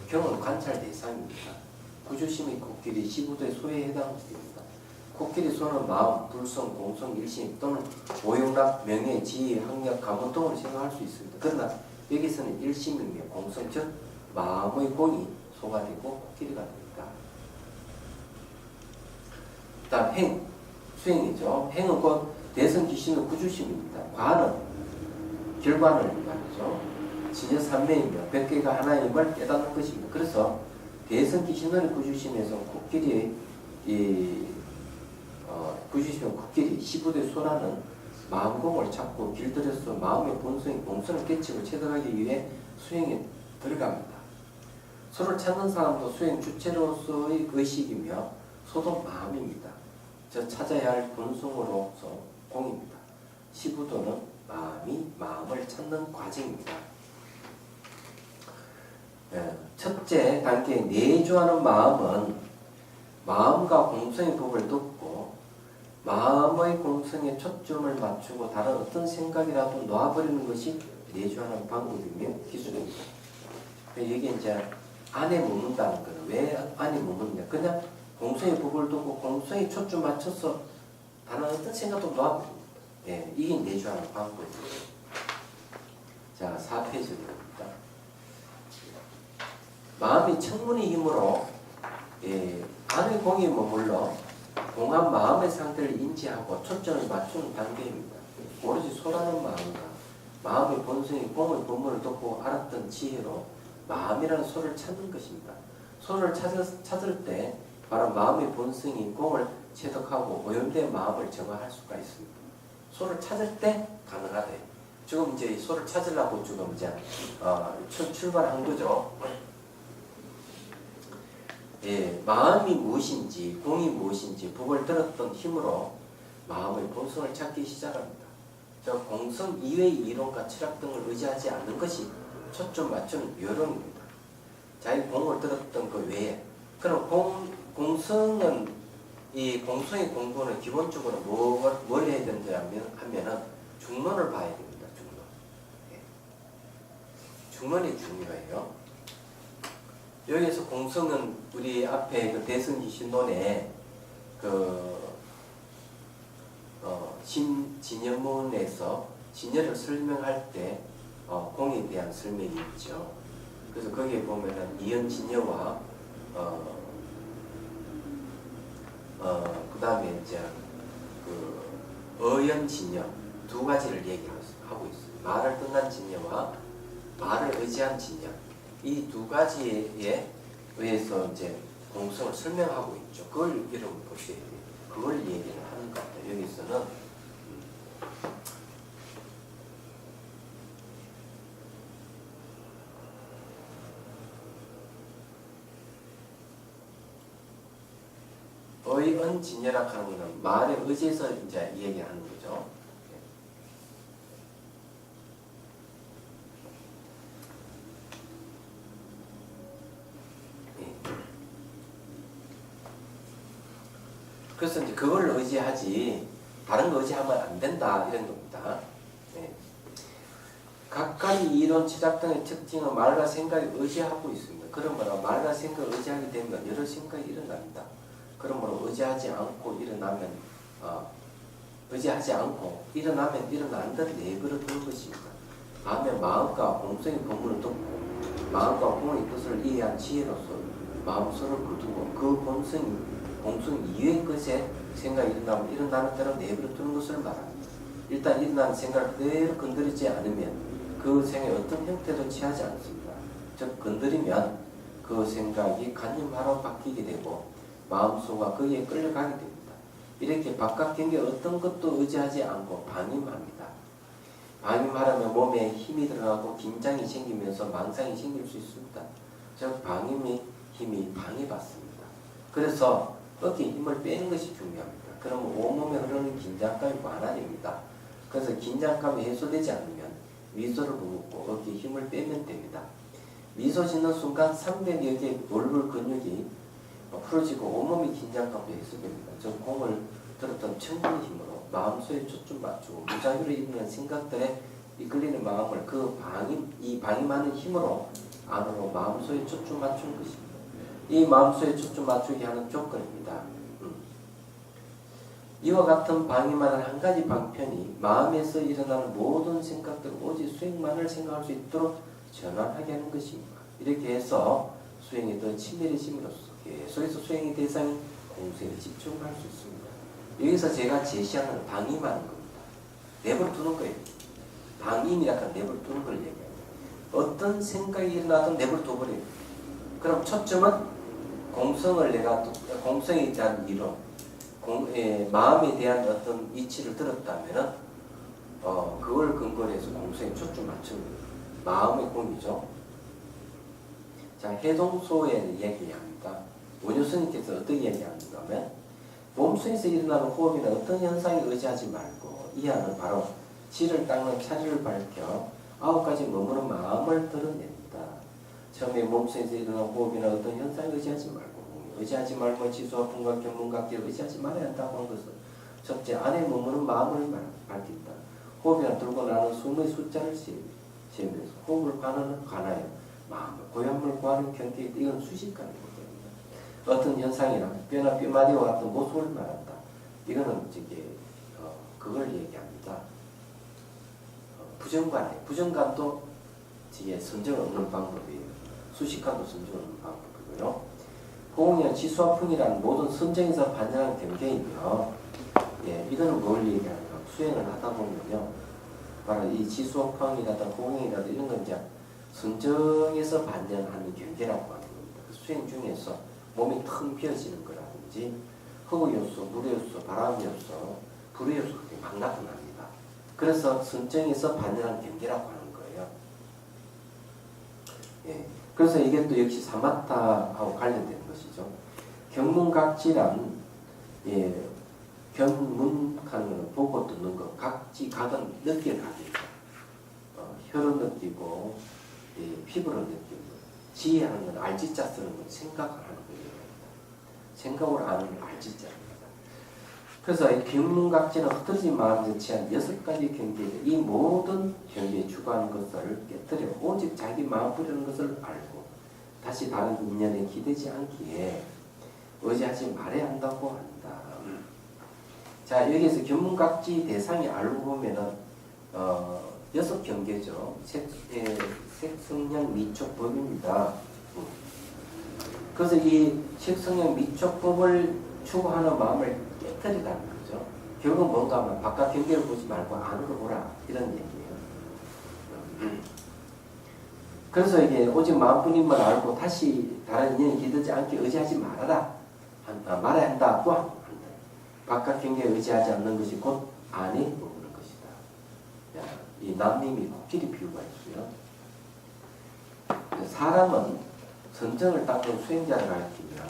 경은 관찰 대상입니다. 구주심이 코끼리, 시부도의 소에 해당됩니다. 코끼리 소는 마음, 불성, 공성, 일심 또는 오용락, 명예, 지혜, 학력, 가문 등을 생각할 수 있습니다. 그러나 여기서는 일심이며 공성, 즉 마음의 공이 소가 되고 코끼리가 됩니다. 다음 행, 수행이죠. 행은 곧 대선 기신의 구주심입니다. 과는 결과를 말이죠. 진여 삼매이며 백개가 하나임을 깨닫는 것입니다. 그래서 대성기 신론의 구주심에서 코끼리 구주심의 코끼리 시부대 소라는 마음공을 잡고 길들여서 마음의 본성이 공선을 깨치고 체득하기 위해 수행에 들어갑니다. 소를 찾는 사람도 수행 주체로서의 의식이며 소도 마음입니다. 저 찾아야 할 본성으로서 공입니다. 시부도는 마음을 찾는 과정입니다. 첫째 단계 내주하는 마음은 마음과 공성의 법을 듣고 마음의 공성에 초점을 맞추고 다른 어떤 생각이라도 놔버리는 것이 내주하는 방법이며 기술입니다. 이게 이제 안에 머문다는 거는 왜 안에 머무느냐? 그냥 공성의 법을 두고 공성에 초점 맞춰서 다른 어떤 생각도 놔버립니다. 이게 내주하는 방법입니다. 자, 4페이지입니다. 마음이 청문의 힘으로 안의 공에 머물러 공한 마음의 상태를 인지하고 초점을 맞추는 단계입니다. 오로지 소라는 마음과 마음의 본성이 공의 본문을 듣고 알았던 지혜로 마음이라는 소를 찾는 것입니다. 소를 찾을 때 바로 마음의 본성이 공을 체득하고 오염된 마음을 정화할 수가 있습니다. 소를 찾을 때 가능하다. 지금 이제 소를 찾으려고 지금 이제 출발한 거죠. 마음이 무엇인지 공이 무엇인지 법을 들었던 힘으로 마음의 본성을 찾기 시작합니다. 저 공성 이외의 이론과 철학 등을 의지하지 않는 것이 초점 맞추는 요령입니다. 자기 공을 들었던 그 외에 그럼 공성은 이 공성의 공부는 기본적으로 뭘 해야 된다 하면은 중론을 봐야 됩니다. 중론이 중요해요. 여기에서 공성은 우리 앞에 그 대승기 신론에 진여문에서 진여를 설명할 때 공에 대한 설명이 있죠. 그래서 거기에 보면은 이연진여와 그 다음에 이제 어연진여 두 가지를 얘기하고 있어요. 말을 끝난 진여와 말을 의지한 진여. 이 두 가지에 의해서 이제 공성을 설명하고 있죠. 그걸 여러분 보셔야 돼요. 그걸 얘기를 하는 것 같아요. 여기서는 의언진여라 하는 것은 말에 의지해서 이제 얘기하는 거죠. 그래서 이제 그걸 의지하지 다른 거 의지하면 안 된다 이런 겁니다. 각가지 이론, 치작 등의 특징은 말과 생각이 의지하고 있습니다. 그러므로 말과 생각을 의지하게 되면 여러 생각이 일어납니다. 그러므로 의지하지 않고 일어나면 일어난 대로 내버려 두는 것입니다. 다음에 마음과 공성의 본문을 듣고 마음과 공의 뜻을 이해한 지혜로서 마음속을 거두고 그 공성 이외의 것에 생각이 일어나면 일어나는 대로 내버려 두는 것을 말합니다. 일단 일어나는 생각을 그대로 건드리지 않으면 그 생각이 어떤 형태도 취하지 않습니다. 즉 건드리면 그 생각이 간념하러 바뀌게 되고 마음속과 거기에 끌려가게 됩니다. 이렇게 바깥 경계 어떤 것도 의지하지 않고 방임합니다. 방임하려면 몸에 힘이 들어가고 긴장이 생기면서 망상이 생길 수 있습니다. 즉 방임의 힘이 방해받습니다. 그래서 어깨에 힘을 빼는 것이 중요합니다. 그러면 온몸에 흐르는 긴장감이 완화됩니다. 그래서 긴장감이 해소되지 않으면 미소를 머금고 어깨에 힘을 빼면 됩니다. 미소 짓는 순간 300여 개의 볼볼 근육이 풀어지고 온몸의 긴장감도 해소됩니다. 저 공을 들었던 청근의 힘으로 마음속에 초점 맞추고 무작위로 일어나는 생각들에 이끌리는 마음을 이 방임하는 힘으로 안으로 마음속에 초점 맞추는 것입니다. 이 마음속에 초점 맞추게 하는 조건입니다. 이와 같은 방임하는 한 가지 방편이 마음에서 일어나는 모든 생각들을 오직 수행만을 생각할 수 있도록 전환하게 하는 것입니다. 이렇게 해서 수행이 더 친밀해짐으로써 계속해서 수행의 대상인 공성에 집중할 수 있습니다. 여기서 제가 제시하는 방임하는 겁니다. 내버려 두는 거예요. 방임이라고 내버려 두는 걸 얘기합니다. 어떤 생각이 일어나든 내버려 둬버려요. 그럼 초점은 공성에 대한 이론, 마음에 대한 어떤 이치를 들었다면은 그걸 근거로 해서 공성에 초점 맞추는 거예요. 마음의 공이죠. 자, 해동소에 얘기합니다. 원효스님께서 어떻게 얘기하는가 하면 몸속에서 일어나는 호흡이나 어떤 현상에 의지하지 말고 이하는 바로 지를 닦는 차를 밝혀 9가지 머무는 마음을 드러낸다. 처음에 몸속에서 일어나는 호흡이나 어떤 현상에 의지하지 말고 지수와 풍과 견문각기를 의지하지 말아야 한다고 한 것은 첫째, 안에 머무는 마음을 밝힌다. 호흡이나 들고 나는 숨의 숫자를 세면서 호흡을 관하여 마음을 고향을 구하는 경계, 이건 수식관이거든요. 어떤 현상이나 뼈나 뼈마디와 같은 모습을 말한다. 이거는 그걸 얘기합니다. 부정관이에요. 부정관도 뒤에 선정 없는 방법이에요. 수식관도 선정 없는 방법이고요. 호응이나 지수화풍이라는 모든 선정에서 반전하는 경계이며, 이거는 뭘 얘기하는가? 수행을 하다 보면요, 바로 이 지수화풍이라든 호응이라든 이런 건 이제 선정에서 반전하는 경계라고 하는 겁니다. 수행 중에서 몸이 텅 비어지는 거라든지 흑의 요소, 물의 요소, 바람의 요소, 불의 요소가 막 나타납니다. 그래서 선정에서 반전하는 경계라고 하는 거예요. 그래서 이게 또 역시 사마타하고 관련된 것이죠. 견문각지란 견문하는 것은 보고 듣는 것, 각지, 각은 느낄 각이죠. 혀로 느끼고 피부로 느끼고, 지혜하는 건 알지자 쓰는 건 생각을 하는 거예요. 생각으로 아는 건 알지자입니다. 그래서 이 견문각지는 흩어진 마음에 취한 6가지 경계에 이 모든 경계에 주구하는 것을 깨뜨려 오직 자기 마음부리는 것을 알고 다시 다른 인연에 기대지 않기에 의지하지 말아야 한다고 한다. 자, 여기에서 견문각지 대상이 알고 보면은 6경계죠. 색성량 미촉법입니다. 그래서 이 색성량 미촉법을 추구하는 마음을 깨뜨리라는 거죠. 결국 뭔가 하면 바깥 경계를 보지 말고 안으로 보라, 이런 얘기예요. 그래서 이게 오직 마음뿐인만 알고 다시 다른 인연이 기대지 않게 의지하지 말아야 한다고 한다. 바깥 경계에 의지하지 않는 것이 곧 안에 머무는 것이다. 이 남님이 코끼리 비유가 있어요. 사람은 선정을 닦는 수행자를 가리키며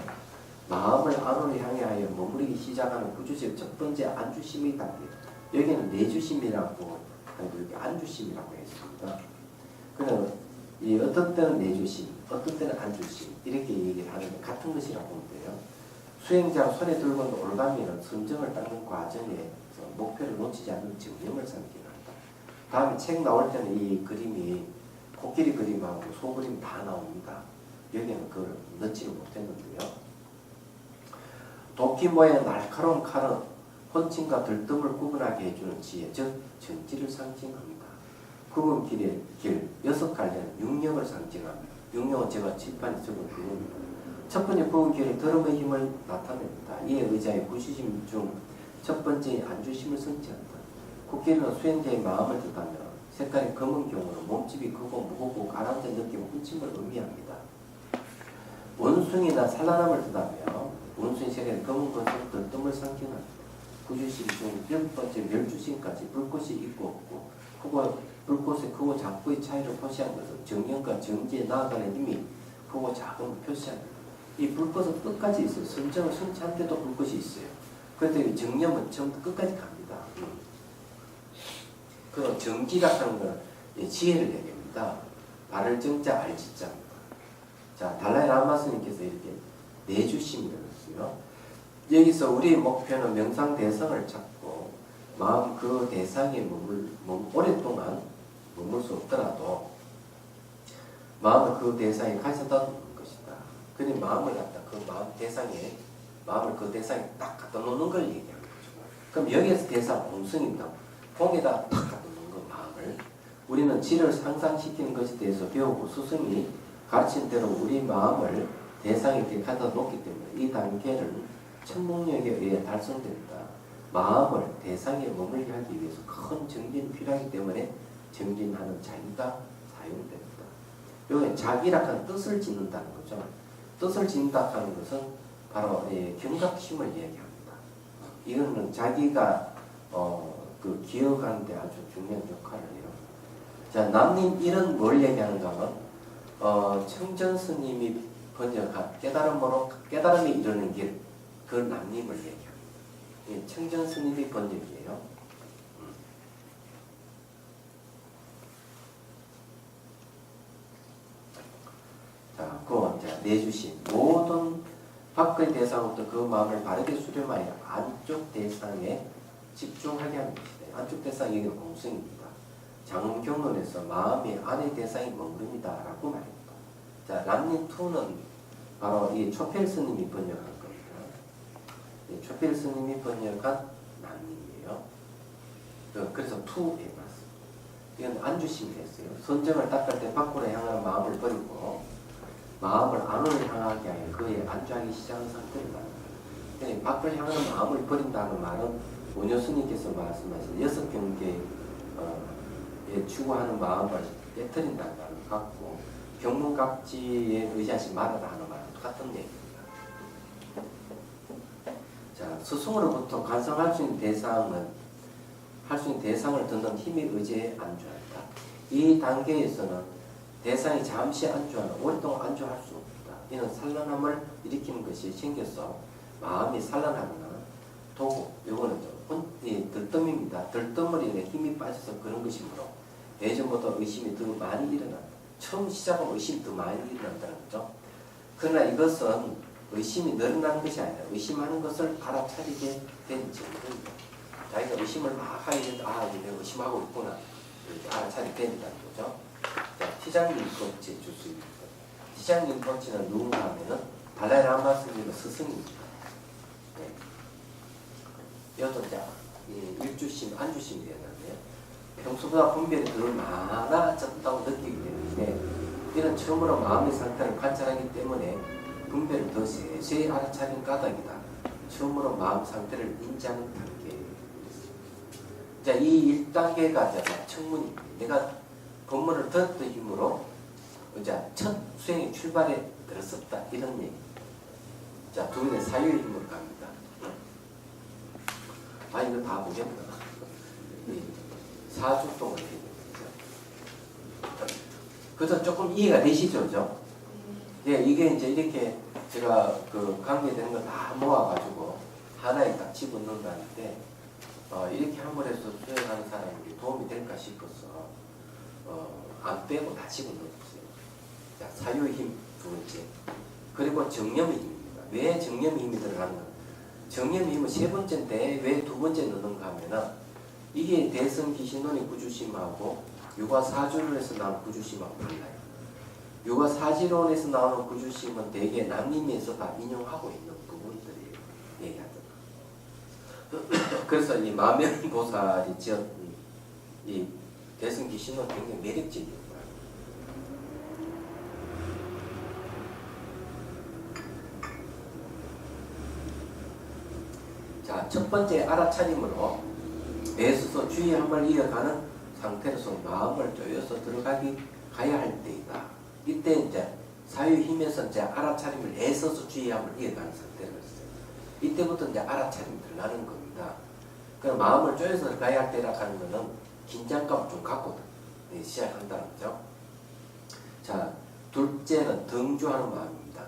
마음을 안으로 향하여 머무르기 시작하는 구주적 첫 번째 안주심이 답니다. 여기는 내주심이라고 여기 안주심이라고 했습니다. 그래서 이 어떤 때는 내주심, 어떤 때는 안주심 이렇게 얘기를 하는데 같은 것이라고 보면 돼요. 수행자가 손에 들고 있는 올가미는 선정을 닦는 과정에서 목표를 놓치지 않는 정념을 삼기는 한다. 다음에 책 나올 때는 이 그림이 코끼리 그림하고 소 그림 다 나옵니다. 여기는 그걸 넣지를 못했는데요. 도끼 모양 날카로운 칼은 혼침과 들뜸을 구분하게 해주는 지혜, 즉 정지를 상징합니다. 굵은 길 6갈래는 육력을 상징합니다. 육력은 제가 칠판에 적은 그겁니다. 첫 번째 굵은 길은 더름의 힘을 나타냅니다. 이에 의지하여 구시심 중 첫 번째 안주심을 성취한다. 코끼리는 수행자의 마음을 뜻하며 색깔이 검은 경우는 몸집이 크고 무겁고 가라앉은 느낌을 훔침을 의미합니다. 원숭이나 산란함을 뜻하며 원숭이 색깔이 검은 것은 들뜸을 상징합니다. 구주심 중 10번째 멸주심까지 불꽃이 있고 없고 불꽃의 크고 작고의 차이를 표시한 것은 정령과 정지에 나아가는 힘이 크고 작음을 표시합니다. 이 불꽃은 끝까지 있어요. 선정을 성취한 데도 불꽃이 있어요. 그런데 정념은 처음부터 끝까지 갑니다. 그럼 정지라고 하는 건 지혜를 얘기합니다. 발을 정자 알지자입니다. 자, 달라이 라마 스님께서 이렇게 내주심이라고 했어요. 여기서 우리의 목표는 명상 대상을 찾고 마음 그 대상에 오랫동안 머물 수 없더라도 마음을 그 대상에 가져다 놓는 것이다. 그니 마음을 갖다 그 마음을 그 대상에 딱 갖다 놓는 걸 얘기하는 거죠. 그럼 여기에서 대상 공성입니다. 공에다 딱 갖다 놓는 거 마음을 우리는 지를 상상시키는 것에 대해서 배우고 스승이 가르친 대로 우리 마음을 대상에 갖다 놓기 때문에 이 단계는 천목력에 의해 달성된다. 마음을 대상에 머물게 하기 위해서 큰 정진이 필요하기 때문에 정진하는 자기가 사용됩니다. 요게 자기락한 뜻을 짓는다는 거죠. 뜻을 짓는다 하는 것은 바로 경각심을 얘기합니다. 이거는 자기가 그 기억하는 데 아주 중요한 역할을 해요. 자, 남님 이런 뭘 얘기하는가 하면 청전 스님이 번역한 깨달음에 이르는 길, 그 남님을 얘기합니다. 예, 청전 스님이 번역이에요. 자, 그 이제 내주신 모든 밖의 대상부터 그 마음을 바르게 수렴하여 안쪽 대상에 집중하게 하는 것이다. 안쪽 대상이 공성입니다. 장음경론에서 마음의 안의 대상이 머무릅니다라고 말합니다. 자, 람님2는 바로 이 초펠 스님이 번역한 겁니다. 이 초펠 스님이 번역한 람님이에요. 그래서 2에 맞습니다. 이건 안주심이 됐어요. 선정을 닦을 때 밖으로 향하는 마음을 버리고 마음을 안으로 향하게 하여 그에 안주하기 시작한 상태를 말합니다. 밖을 향하는 마음을 버린다는 말은 원효 스님께서 말씀하신 6경계에 추구하는 마음을 깨뜨린다는 말을 갖고 경문각지에 의지하지 말아라 하는 말은 똑같은 얘기입니다. 자, 스승으로부터 간성할 수 있는 대상을 듣는 힘의 의지에 안주한다. 이 단계에서는 대상이 잠시 안주하나 오랫동안 안주할 수 없다. 이는 산란함을 일으키는 것이 생겨서 마음이 산란하거나 도구, 요거는 들뜸입니다. 들뜸을 인해 힘이 빠져서 그런 것이므로 예전보다 의심이 더 많이 일어난다. 처음 시작은 의심이 더 많이 일어난다는 거죠. 그러나 이것은 의심이 늘어나는 것이 아니라 의심하는 것을 알아차리게 된 증거입니다. 자기가 의심을 막 하게 되면 이제 내가 의심하고 있구나 이렇게 알아차리게 된다는 거죠. 자, 티장림법치 주수입니다. 티장림법치는 누군가 하면은 달라이라마 스님의 스승입니다. 네. 이것도 이제 일주심, 안주심이 되는데요. 평소보다 분별이 더 많아졌다고 느끼기 때문에 이는 처음으로 마음의 상태를 관찰하기 때문에 분별을 더 세세히 알아차린 까닭이다. 처음으로 마음 상태를 인지하는 단계입니다. 자, 이 1단계가 청문입니다. 내가 법문을 듣던 힘으로 이제 첫 수행의 출발에 들었었다. 이런 얘기입니다. 자, 두 번째 사유의 힘으로 갑니다. 이거 다 보겠나? 4주 동안 얘기했죠. 그래서 조금 이해가 되시죠? 그죠? 예, 이게 이제 이렇게 제가 그 관계되는 거 다 모아가지고 하나에 딱 집어넣는다는데, 이렇게 함을 해서 수행하는 사람에게 도움이 될까 싶어서, 안 빼고 다 집어넣었어요. 자, 사유의 힘 두 번째. 그리고 정념의 힘입니다. 왜 정념의 힘이 들어가는가? 정념의 힘은 세 번째인데 왜 두 번째 넣는가 하면은 이게 대성기신론의 구주심하고 유가사주론에서 나오는 구주심하고 달라요. 유가사지론에서 나오는 구주심은 대개 남림에서 다 인용하고 있는 부분들이에요. 얘기하던. 그래서 이 마명보살이 지은 이 대성기신론 굉장히 매력적인 거예요. 자, 첫 번째 알아차림으로 애써서 주의함을 이어가는 상태로서 마음을 조여서 가야 할 때이다. 이때 이제 사유 힘에서 이제 알아차림을 애써서 주의함을 이어가는 상태로 있어요. 이때부터 이제 알아차림이 들어가는 겁니다. 그럼 마음을 조여서 가야 할 때라 하는 거는 긴장감을 좀 갖고 시작한다는 거죠. 자, 둘째는 등주하는 마음입니다.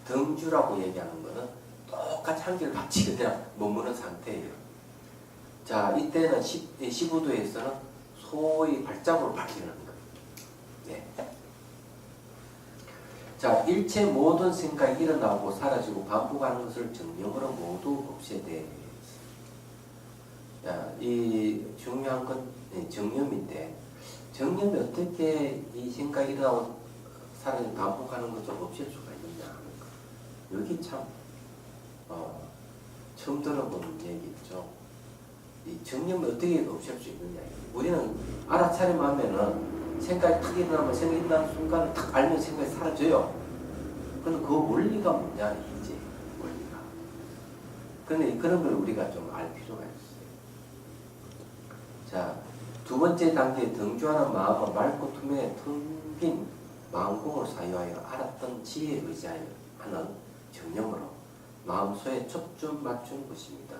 등주라고 얘기하는 거는 똑같이 한결 같이 그냥 머무는 상태예요. 자, 이때는 15도에서는 소위 발작으로 발휘하는 거예요. 네. 자, 일체 모든 생각이 일어나고 사라지고 반복하는 것을 정념으로 모두 없애되. 자, 이 중요한 건 정념인데, 정념이 어떻게 이 생각이 일어나고 사라지고 반복하는 것을 없앨 수가 있느냐 하는 거. 여기 참 처음 들어보는 얘기죠. 이 정념을 어떻게 없앨 수 있느냐. 우리는 알아차림하면은 생각이 탁 일어나면 생각이 일어나는 순간을 탁 알면 생각이 사라져요. 그런데 그 원리가 뭐냐, 이제 원리가. 그런데 그런 걸 우리가 좀 알 필요가 있어요. 자, 두 번째 단계에 등주하는 마음은 맑고 투명해 텅빈 마음공을 사유하여 알았던 지혜에 의지하여 하는 정념으로 마음소에 초점 맞추는 것입니다.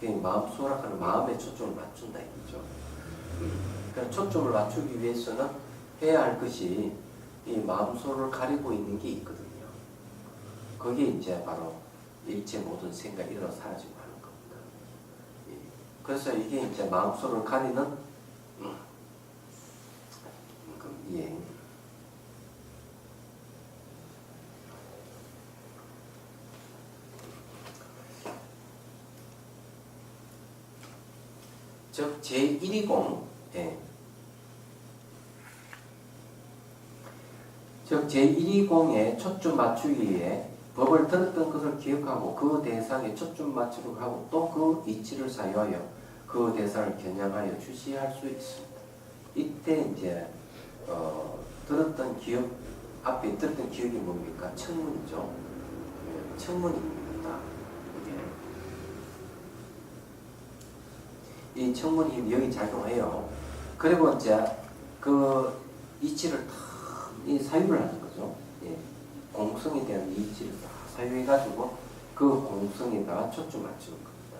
마음소라 하는 마음에 초점을 맞춘다 이거죠. 그러니까 초점을 맞추기 위해서는 해야 할 것이 이 마음소를 가리고 있는 게 있거든요. 그게 이제 바로 일체 모든 생각이 일어나 사라지고 하는 겁니다. 그래서 이게 이제 마음소를 가리는 예. 즉 제120 예. 즉 제120에 초점 맞추기 위해 법을 들었던 것을 기억하고 그 대상에 초점 맞추려고 하고 또 그 이치를 사유하여 그 대상을 겨냥하여 주시할 수 있습니다. 이때 이제 들었던 기억 앞에 들었던 기억이 뭡니까? 청문이죠. 예, 청문입니다. 예. 이 청문 힘이 여기 작용해요. 그리고 이제 그 이치를 다 이 사유를 하는 거죠. 예. 공성에 대한 이치를 다 사유해가지고 그 공성에다가 초점 맞추는 겁니다.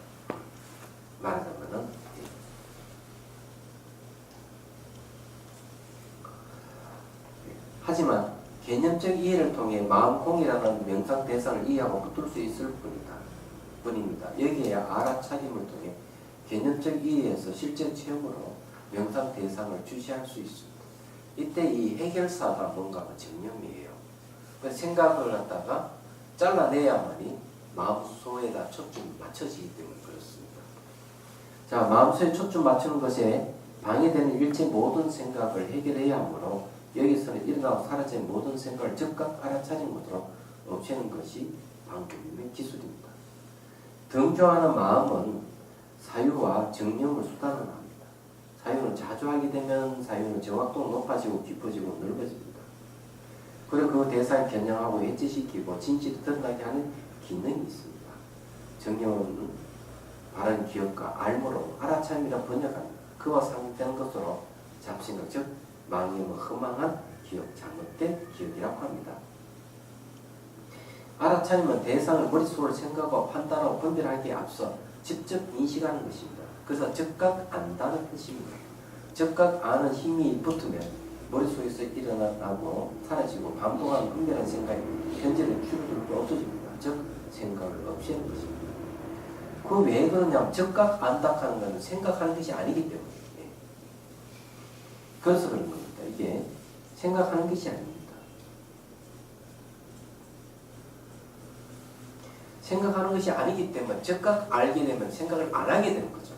말하자면은 예. 하지만 개념적 이해를 통해 마음공이라는 명상 대상을 이해하고 붙들 수 있을 뿐입니다. 여기에 알아차림을 통해 개념적 이해에서 실제 체험으로 명상 대상을 주시할 수 있습니다. 이때 이 해결사가 뭔가 정념이에요. 그래서 생각을 갖다가 잘라내야만이 마음소에다 초점이 맞춰지기 때문에 그렇습니다. 자, 마음소에 초점 맞추는 것에 방해되는 일체 모든 생각을 해결해야 하므로 여기서는 일어나고 사라진 모든 생각을 즉각 알아차린 것으로 없애는 것이 방법임의 기술입니다. 등조하는 마음은 사유와 정념을 수단으로 합니다. 사유는 자주 하게 되면 사유는 정확도가 높아지고 깊어지고 넓어집니다. 그리고 그 대상을 겨냥하고 해체시키고 진실이 드러나게 하는 기능이 있습니다. 정념은 바른 기억과 알므로 알아차림이라 번역합니다. 그와 상대되는 것으로 잡생각 즉 망임은 허망한 기억, 잘못된 기억이라고 합니다. 알아차림은 대상을 머릿속으로 생각하고 판단하고 분별하기에 앞서 직접 인식하는 것입니다. 그래서 즉각 안다는 뜻입니다. 즉각 아는 힘이 붙으면 머릿속에서 일어나고 사라지고 반복하는 분별한 생각이 현재는 줄어들고 없어집니다. 즉 생각을 없애는 것입니다. 그 왜 그러냐면 즉각 안다 하는 것은 생각하는 것이 아니기 때문에 그래서 그런 겁니다. 이게 생각하는 것이 아닙니다. 생각하는 것이 아니기 때문에 즉각 알게 되면 생각을 안 하게 되는 거죠.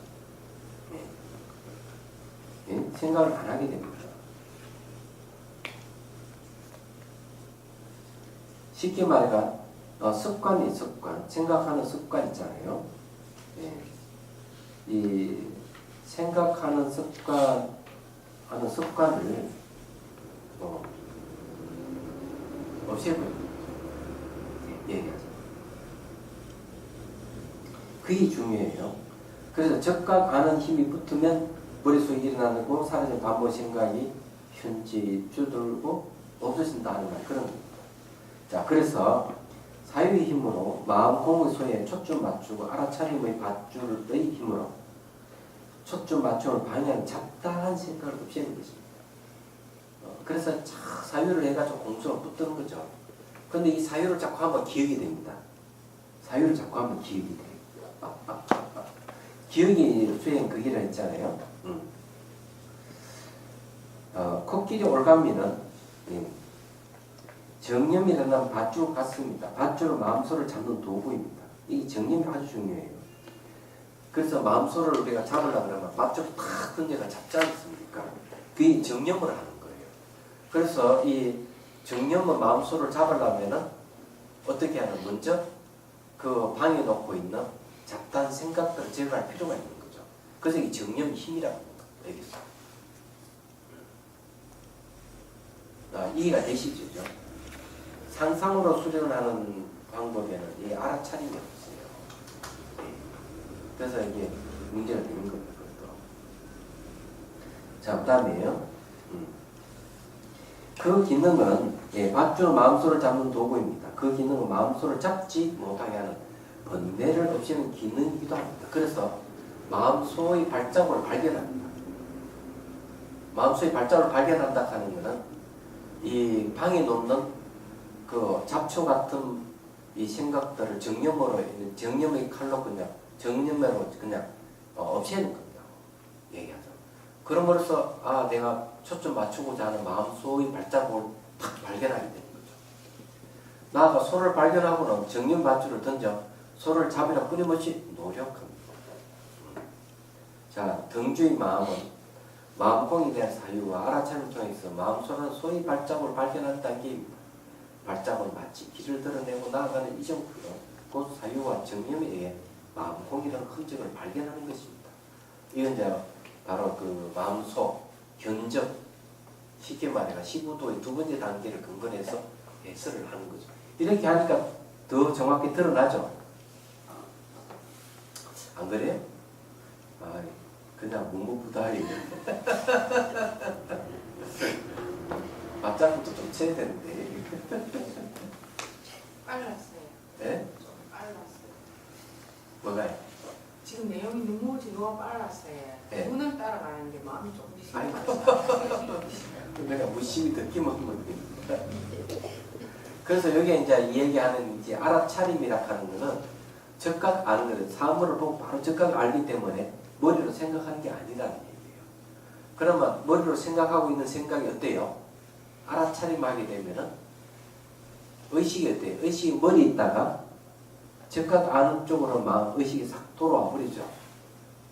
예? 생각을 안 하게 됩니다. 쉽게 말해 습관, 생각하는 습관 있잖아요. 예. 이 생각하는 습관을 없애버립니다. 얘기하죠. 그게 중요해요. 그래서 즉각 아는 힘이 붙으면 머릿속에 일어나고 사라진 반복 생각이 현재 줄어들고 없어진다는 말 그런 겁니다. 자, 그래서 사유의 힘으로 마음 공의 소에 초점 맞추고 알아차림의 밧줄의 힘으로 초점 맞춤을 방해하는 잡다한 생각을 없애는 것입니다. 그래서 사유를 해가지고 공성을 붙드는 거죠. 근데 이 사유를 자꾸 하면 기억이 됩니다. 사유를 자꾸 하면 기억이 돼요. 기억이 수행 그 길을 했잖아요. 코끼리 올감미는 정념이라는 밧줄 같습니다. 밧줄은 마음소를 잡는 도구입니다. 이 정념이 아주 중요해요. 그래서 마음소를 우리가 잡으려고 그러면 밧줄을 탁 던져가 잡지 않습니까? 그게 정념을 하는 거예요. 그래서 이 정념은 마음소를 잡으려면 어떻게 하는? 먼저 그 방에 놓고 있는 잡다한 생각들을 제거할 필요가 있는 거죠. 그래서 이 정념의 힘이라고 되겠어요. 이해가 되시죠? 상상으로 수련을 하는 방법에는 이 알아차림이 없어요. 그래서 이게 문제가 되는 겁니다. 자, 그 다음에요. 그 기능은 밧줄 마음소를 잡는 도구입니다. 그 기능은 마음소를 잡지 못하게 하는 번뇌를 없애는 기능이기도 합니다. 그래서 마음소의 발자국을 발견합니다. 마음소의 발자국을 발견한다 하는 것은 이 방에 놓는 그 잡초 같은 이 생각들을 정념의 칼로 그냥 정념으로 그냥 없애는 겁니다. 얘기하죠. 그럼으로써 내가 초점 맞추고자 하는 마음소의 발자국을 탁 발견하게 되는 거죠. 나아가 소를 발견하고는 정념 밧줄을 던져 소를 잡으려 끊임없이 노력합니다. 자, 등주의 마음은 마음공에 대한 사유와 알아차림을 통해서 마음소라는 소의 발자국을 발견하는 단계입니다. 발자국은 마치 길을 드러내고 나아가는 이정표로 곧 사유와 정념에 의해 마음공이라는 흔적을 발견하는 것입니다. 이건 이제 바로 그 마음소, 견적, 쉽게 말해서 시부도의 두 번째 단계를 근거로 해서 해설을 하는 거죠. 이렇게 하니까 더 정확히 드러나죠. 안 그래요? 그냥 묵묵부다하게 맞장구도 좀 쳐야 되는데. 빨랐어요. 네? 좀 빨랐어요. 뭐가요? 지금 내용이 너무 지루가 빨랐어요. 네. 눈을 따라가는데 마음이 조금씩 내가 무심히 듣기만 하면 됩니다. 그래서 여기에 이제 이 얘기하는 이제 알아차림이라 하는 거는 즉각 아는 거예요. 사물을 보고 바로 즉각 알기 때문에 머리로 생각하는 게 아니라는 얘기예요. 그러면 머리로 생각하고 있는 생각이 어때요? 알아차림하게 되면은 의식이 어때요? 의식이 머리에 있다가 즉각 아는 쪽으로 막 의식이 싹 돌아와 버리죠.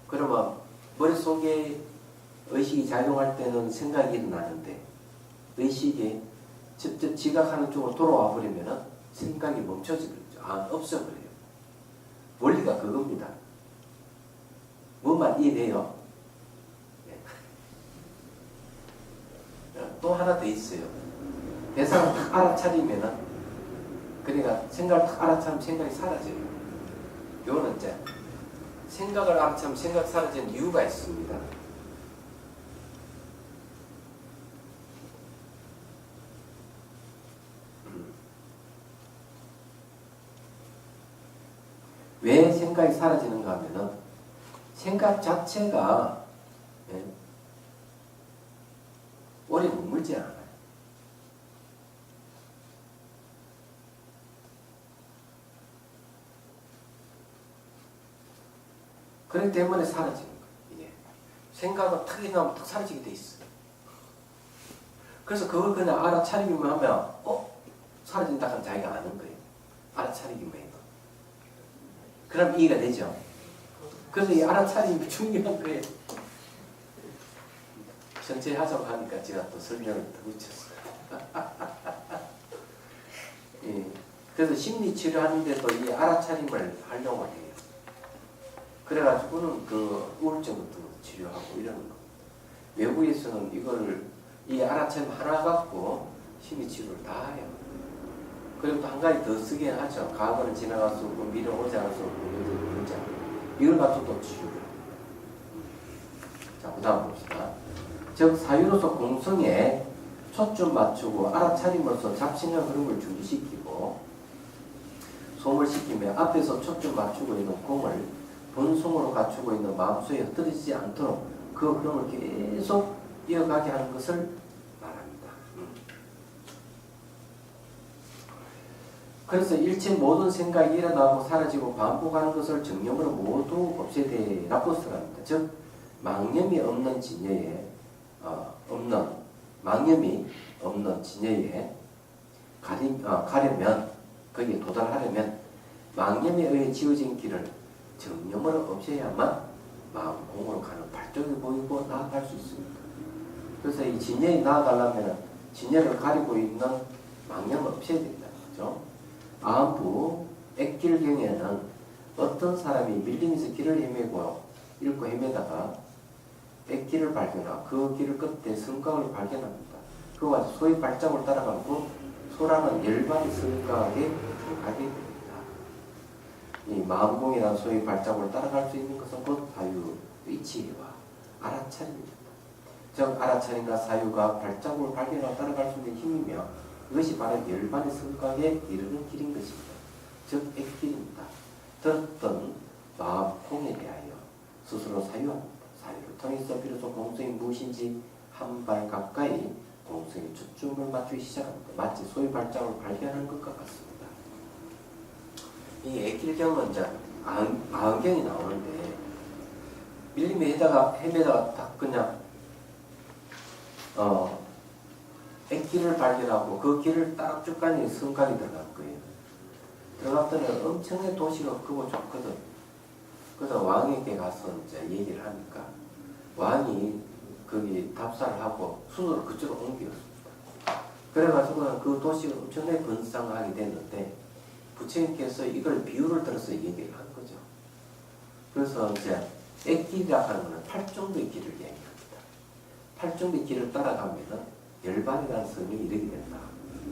그러면 머릿속에 의식이 작용할 때는 생각이 일어나는데 의식이 직접 지각하는 쪽으로 돌아와 버리면은 생각이 멈춰지죠. 없어버려요. 원리가 그겁니다. 뭐만 이해돼요? 네. 또 하나 더 있어요. 대상을 딱 알아차리면은 그러니까 생각을 딱 알아차리면 생각이 사라져요. 요거는 이제 생각을 알아차리면 생각 사라지는 이유가 있습니다. 왜 생각이 사라지는가 하면은 생각 자체가 오래 머물지 않아요. 그렇기 때문에 사라지는 거예요. 이게 생각은 탁 일어나면 탁 사라지게 돼 있어요. 그래서 그걸 그냥 알아차리기만 하면 사라진다 하면 자기가 아는 거예요. 알아차리기만 해도. 그럼 이해가 되죠. 그래서 이 알아차림이 중요한 거예요. 전체 하자고 하니까 제가 또 설명을 더 붙였어요. 예. 그래서 심리 치료하는데도 이 알아차림을 하려고 해요. 그래가지고는 그 우울증부터 치료하고 이러는 겁니다. 외부에서는 이거를 이 알아차림 하나 갖고 심리 치료를 다 해요. 그리고 또 한 가지 더 쓰게 하죠. 과거는 지나갈 수 없고 미래는 오지 않을 수 없고 문제. 이걸 가지고 또 치료를 합니다. 자, 그 다음 봅시다. 즉 사유로서 공성에 초점 맞추고 알아차림으로써 잡신과 흐름을 중지시키고 소물시키며 앞에서 초점 맞추고 있는 공을 본성으로 갖추고 있는 마음속에 흩어지지 않도록 그 흐름을 계속 이어가게 하는 것을 말합니다. 그래서 일체 모든 생각이 일어나고 사라지고 반복하는 것을 정념으로 모두 없애되라고 써갑니다. 즉 망념이 없는 진여에 망념이 없는 진여에 가려면 거기에 도달하려면 망념에 의해 지어진 길을 정념으로 없애야만 마음 공으로 가는 발전이 보이고 나아갈 수 있습니다. 그래서 이 진여에 나아가려면 진여를 가리고 있는 망념을 없애야 된다. 그죠? 아부 액길경에는 어떤 사람이 밀림에서 길을 헤매고 잃고 헤매다가 액길을 발견하고 그 길 끝에 성곽을 발견합니다. 그와 소의 발자국을 따라가고 소라는 열반의 성곽에 들어가게 됩니다. 이 마음공이라는 소의 발자국을 따라갈 수 있는 것은 곧 자유, 위치와 알아차림입니다. 즉 알아차림과 사유가 발자국을 발견하고 따라갈 수 있는 힘이며 이것이 바로 열반의 성각에 이르는 길인 것입니다. 즉 액길입니다. 들었던 마음콩에 대하여 스스로 사유합니다. 사유를 통해서 비로소 공성이 무엇인지 한 발 가까이 공성의 초점을 맞추기 시작합니다. 마치 소위 발자국을 발견하는 것과 같습니다. 이 액길경은 이제 아흔경이 나오는데 밀림에 헤매다가 딱 그냥 액길을 발견하고 그 길을 딱 쭉 가니 성곽이 들어갈 거예요. 들어갔더니 엄청난 도시가 크고 좋거든. 그래서 왕에게 가서 이제 얘기를 하니까 왕이 거기 답사를 하고 순으로 그쪽으로 옮겼습니다. 그래가지고 그 도시가 엄청나게 번성하게 됐는데 부처님께서 이걸 비유를 들어서 얘기를 한 거죠. 그래서 이제 액길이라 하는 것은 8정도의 길을 얘기합니다. 8정도의 길을 따라가면은 열반이라는 성에 이르게 된다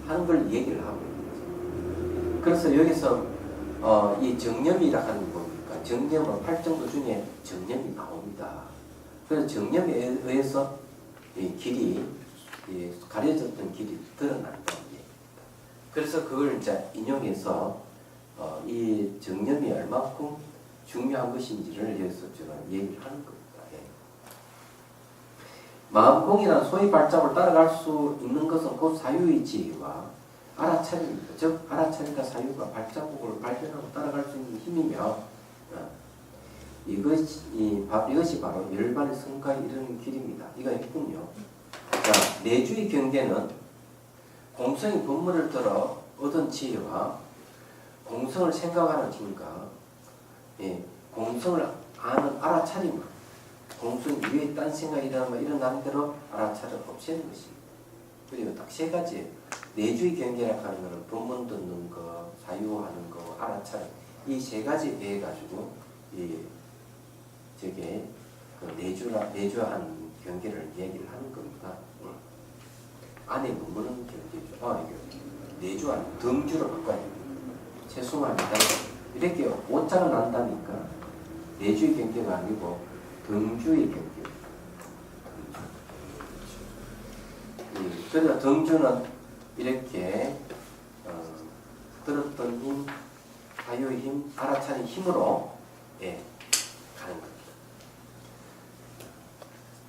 하는 걸 얘기를 하고 있는 거죠. 그래서 여기서 이 정념이라 하는 게 뭡니까? 정념은 8정도 중에 정념이 나옵니다. 그래서 정념에 의해서 이 길이 가려졌던 길이 드러난다는 얘기입니다. 그래서 그걸 이제 인용해서 이 정념이 얼마큼 중요한 것인지를 여기서 제가 얘기를 하는 겁니다. 예. 마음공이란 소위 발자국을 따라갈 수 있는 것은 곧 사유의 지혜와 알아차림입니다. 즉 알아차림과 사유가 발자국을 발견하고 따라갈 수 있는 힘이며 이것이 바로 열반의 성과에 이르는 길입니다. 이거 있군요. 자, 내주의 경계는 공성의 본문을 들어 얻은 지혜와 공성을 생각하는 힘과 공성을 아는 알아차림, 공성 이외에 딴 생각이 일어나는 대로 알아차려 없애는 것입니다. 그리고 딱 세 가지 내주의 경계라고 하는 것은 본문 듣는 거, 사유하는 거, 알아차림 이 세 가지에 대해 가지고 저게 내주한 경계를 얘기를 하는 겁니다. 안에 머무는 경계죠. 내주한 덩주로 바꿔야 됩니다. 죄송합니다. 이렇게 오자가 난다니까 내주의 경계가 아니고 덩주의 경계. 그래서 덩주는 이렇게 들었던 힘, 사유의 힘, 알아차린 힘으로 가는 겁니다.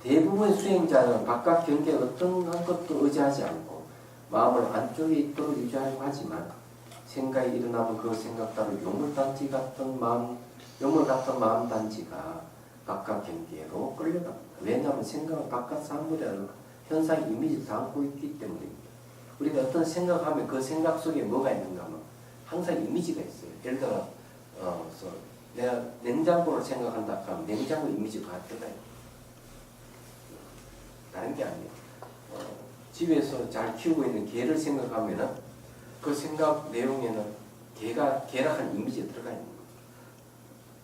대부분의 수행자는 바깥 경계에 어떤 것도 의지하지 않고 마음을 안쪽에 있도록 유지하려고 하지만 생각이 일어나면 그 생각 따로 요물 같은 마음 단지가 바깥 경계로 끌려갑니다. 왜냐하면 생각은 바깥 사물이라는 현상 이미지를 담고 있기 때문입니다. 우리가 어떤 생각하면 그 생각 속에 뭐가 있는가 하면 항상 이미지가 있어요. 예를 들어 내가 냉장고를 생각한다 하면 냉장고 이미지가 들어가요. 다른 게 아니에요. 집에서 잘 키우고 있는 개를 생각하면은 그 생각 내용에는 개라는 이미지가 들어가 있는 거죠.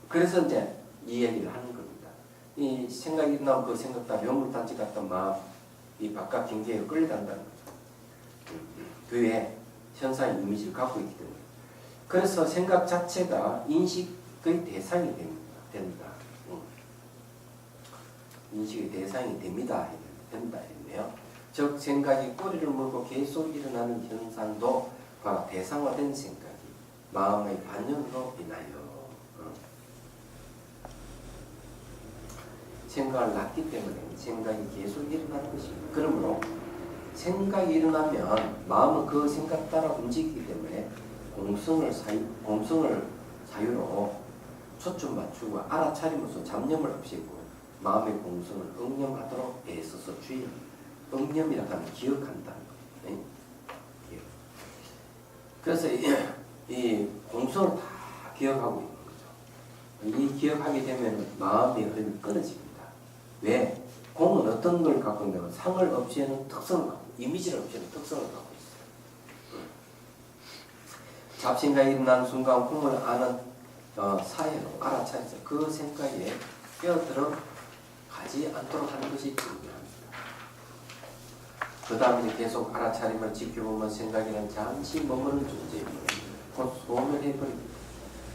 그래서 이제 이 얘기를 하는 겁니다. 이 생각이 일어나면 그 생각 따라 요물단지 같은 마음, 이 바깥 경계에 끌려간다는 거죠. 그의 현상 이미지를 갖고 있기 때문에. 그래서 생각 자체가 인식의 대상이 됩니다. 인식의 대상이 된다 했네요. 즉 생각이 꼬리를 물고 계속 일어나는 현상도 바로 대상화된 생각이 마음의 반영으로 인하여 생각을 낳기 때문에 생각이 계속 일어나는 것입니다. 그러므로 생각이 일어나면 마음은 그 생각 따라 움직이기 때문에 공성을 사유로 초점 맞추고 알아차리면서 잡념을 없애고 마음의 공성을 응념하도록 애써서 주의합니다. 응념이라고 하면 기억한다는 거예요. 기억. 그래서 이 공성을 다 기억하고 있는 거죠. 이 기억하게 되면 마음의 흐름이 끊어집니다. 왜? 공은 어떤 걸 갖고 있냐면 상을 없애는 특성을 갖고 이미지를 없애는 특성을 갖고 있어요. 잡생각이 일어나는 순간 공을 아는 사회로 알아차려서 그 생각에 끼어들어 가지 않도록 하는 것이 중요합니다. 그 다음에 계속 알아차림을 지켜보면 생각이란 잠시 머무는 존재입니다. 곧 소멸해버립니다.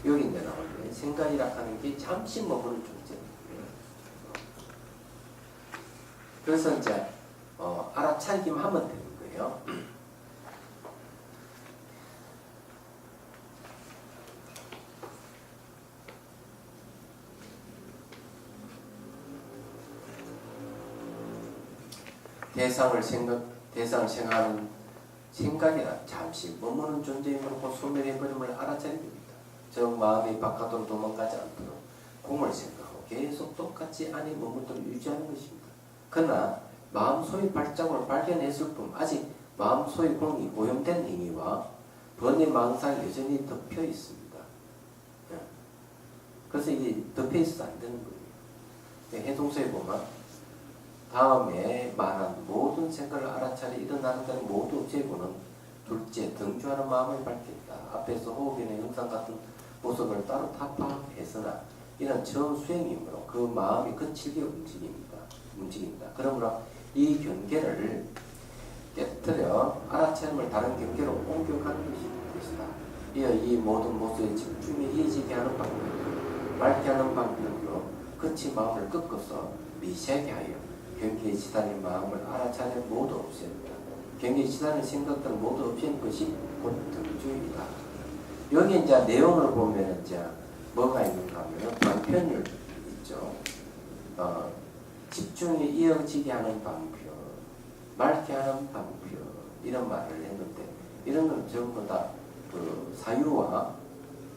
여기 이제 나오는데 생각이라 하는 게 잠시 머무는 존재입니다. 그래서 이제 알아차리기만 하면 되는 거예요. 대상을 생각하는 생각이나 잠시 머무는 존재임으로 소멸해버림을 알아차리게 됩니다. 저 마음이 바깥으로 도망가지 않도록 공을 생각하고 계속 똑같이 안에 머물도록 유지하는 것입니다. 그러나 마음속의 발자국을 발견했을 뿐 아직 마음속의 공이 오염된 행위와 번뇌 망상이 여전히 덮여 있습니다. 그래서 이게 덮여 있어서 안 되는 거예요. 해동서에 보면 다음에 말한 모든 생각을 알아차려 일어나는 데는 모두 없애고는 둘째 등주하는 마음을 밝힌다. 앞에서 호흡이나 영상 같은 모습을 따로 타파했으나 이는 처음 수행이므로 그 마음이 거칠게 움직인다. 그러므로 이 경계를 깨뜨려 알아차림을 다른 경계로 옮겨가는 것이다. 이어 이 모든 모습에 집중이 이어지게 하는 방법, 밝게 하는 방법으로 거친 마음을 꺾어서 미세하게 하여 경계에 치달린 마음을 알아차려 모두 없앤다. 경계에 치달린 생각들을 모두 없애는 것이 곧 등주이다. 여기 이제 내용을 보면 이제 뭐가 있는가 하면 방편율 있죠. 집중이 이어지게 하는 방편, 맑게 하는 방편 이런 말을 했는데 이런 건 전부 다 그 사유와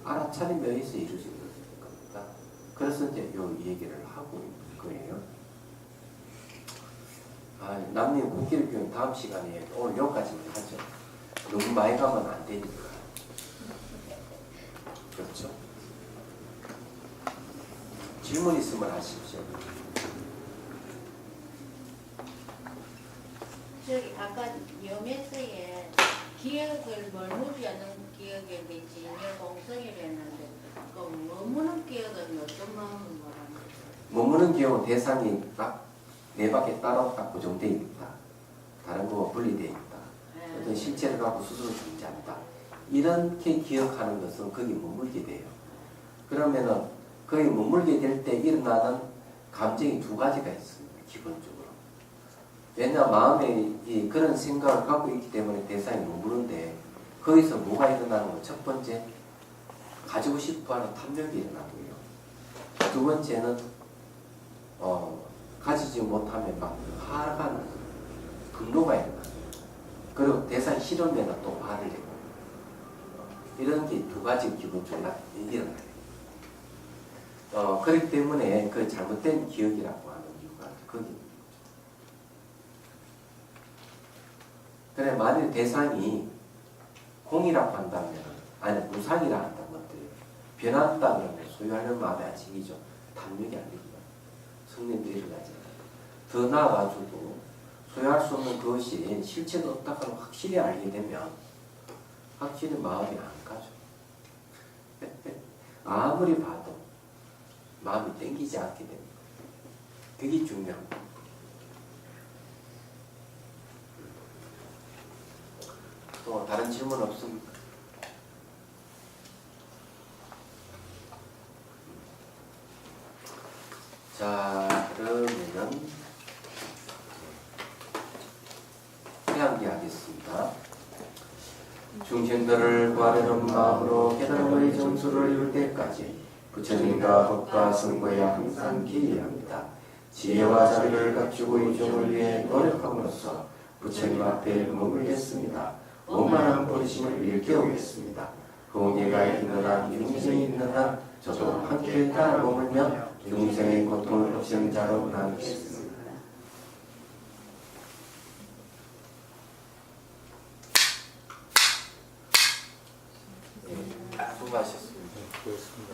알아차림에 의해서 이루어진 겁니다. 그래서 이제 이 얘기를 하고 있는 거예요. 남님 국기를 교육 다음 시간에 오늘 여기까지만 하죠. 너무 많이 가면 안 되니까. 그렇죠? 질문 있으면 하십시오. 저기 아까 염에서에 기억을 머무르지 않는 기억에 대해 진여 공성이라 했는데 그 머무는 기억은 어떤 마음을 말하는 거예요? 머무는 기억은 대상이 딱 네 바퀴 따로 딱 고정되어 있다. 다른 거와 분리되어 있다. 어떤 실체를 갖고 스스로 존재한다. 이렇게 기억하는 것은 거기 머물게 돼요. 그러면은 거기 머물게 될 때 일어나는 감정이 두 가지가 있습니다. 기본적으로. 왜냐하면 마음에 그런 생각을 갖고 있기 때문에 대상이 머무는데 거기서 뭐가 일어나는 거? 첫 번째, 가지고 싶어하는 탐욕이 일어나고요. 두 번째는 가지지 못하면 막 화가 나고 분노가 일어나요. 그리고 대상이 싫으면 또 화를 내고 이런 게 두 가지 기본적으로 일어나요. 그렇기 때문에 그 잘못된 기억이라고 하는 이유가 거기입니다. 그래 만일 대상이 공이라고 한다면 아니 무상이라 한다면 어때요? 변한다 그러면 소유하는 마음이 안 생기죠. 탐욕이 아닙니다. 성냄도 일어나지 않아요. 더 나아가지고 소유할 수 없는 그것이 실체가 없다고 확실히 알게 되면 확실히 마음이 안 가죠. 아무리 봐도 마음이 땡기지 않게 됩니다. 그게 중요합니다. 또 다른 질문 없습니까? 자, 그러면은 해양기 하겠습니다. 중생들을 구하려는 마음으로 깨달음의 정수를 이룰 때까지 부처님과 법과 성과에 항상 기여합니다. 지혜와 자비를 갖추고 이종을 위해 노력함으로써 부처님 앞에 머물겠습니다. 원만한 본심을 일깨우겠습니다. 공예가 있는 한 중생이 있는 한 저도 함께 따라 머물며 중생의 고통을 없애는 자로 남겠습니다. 수고하셨습니다. 그렇습니다.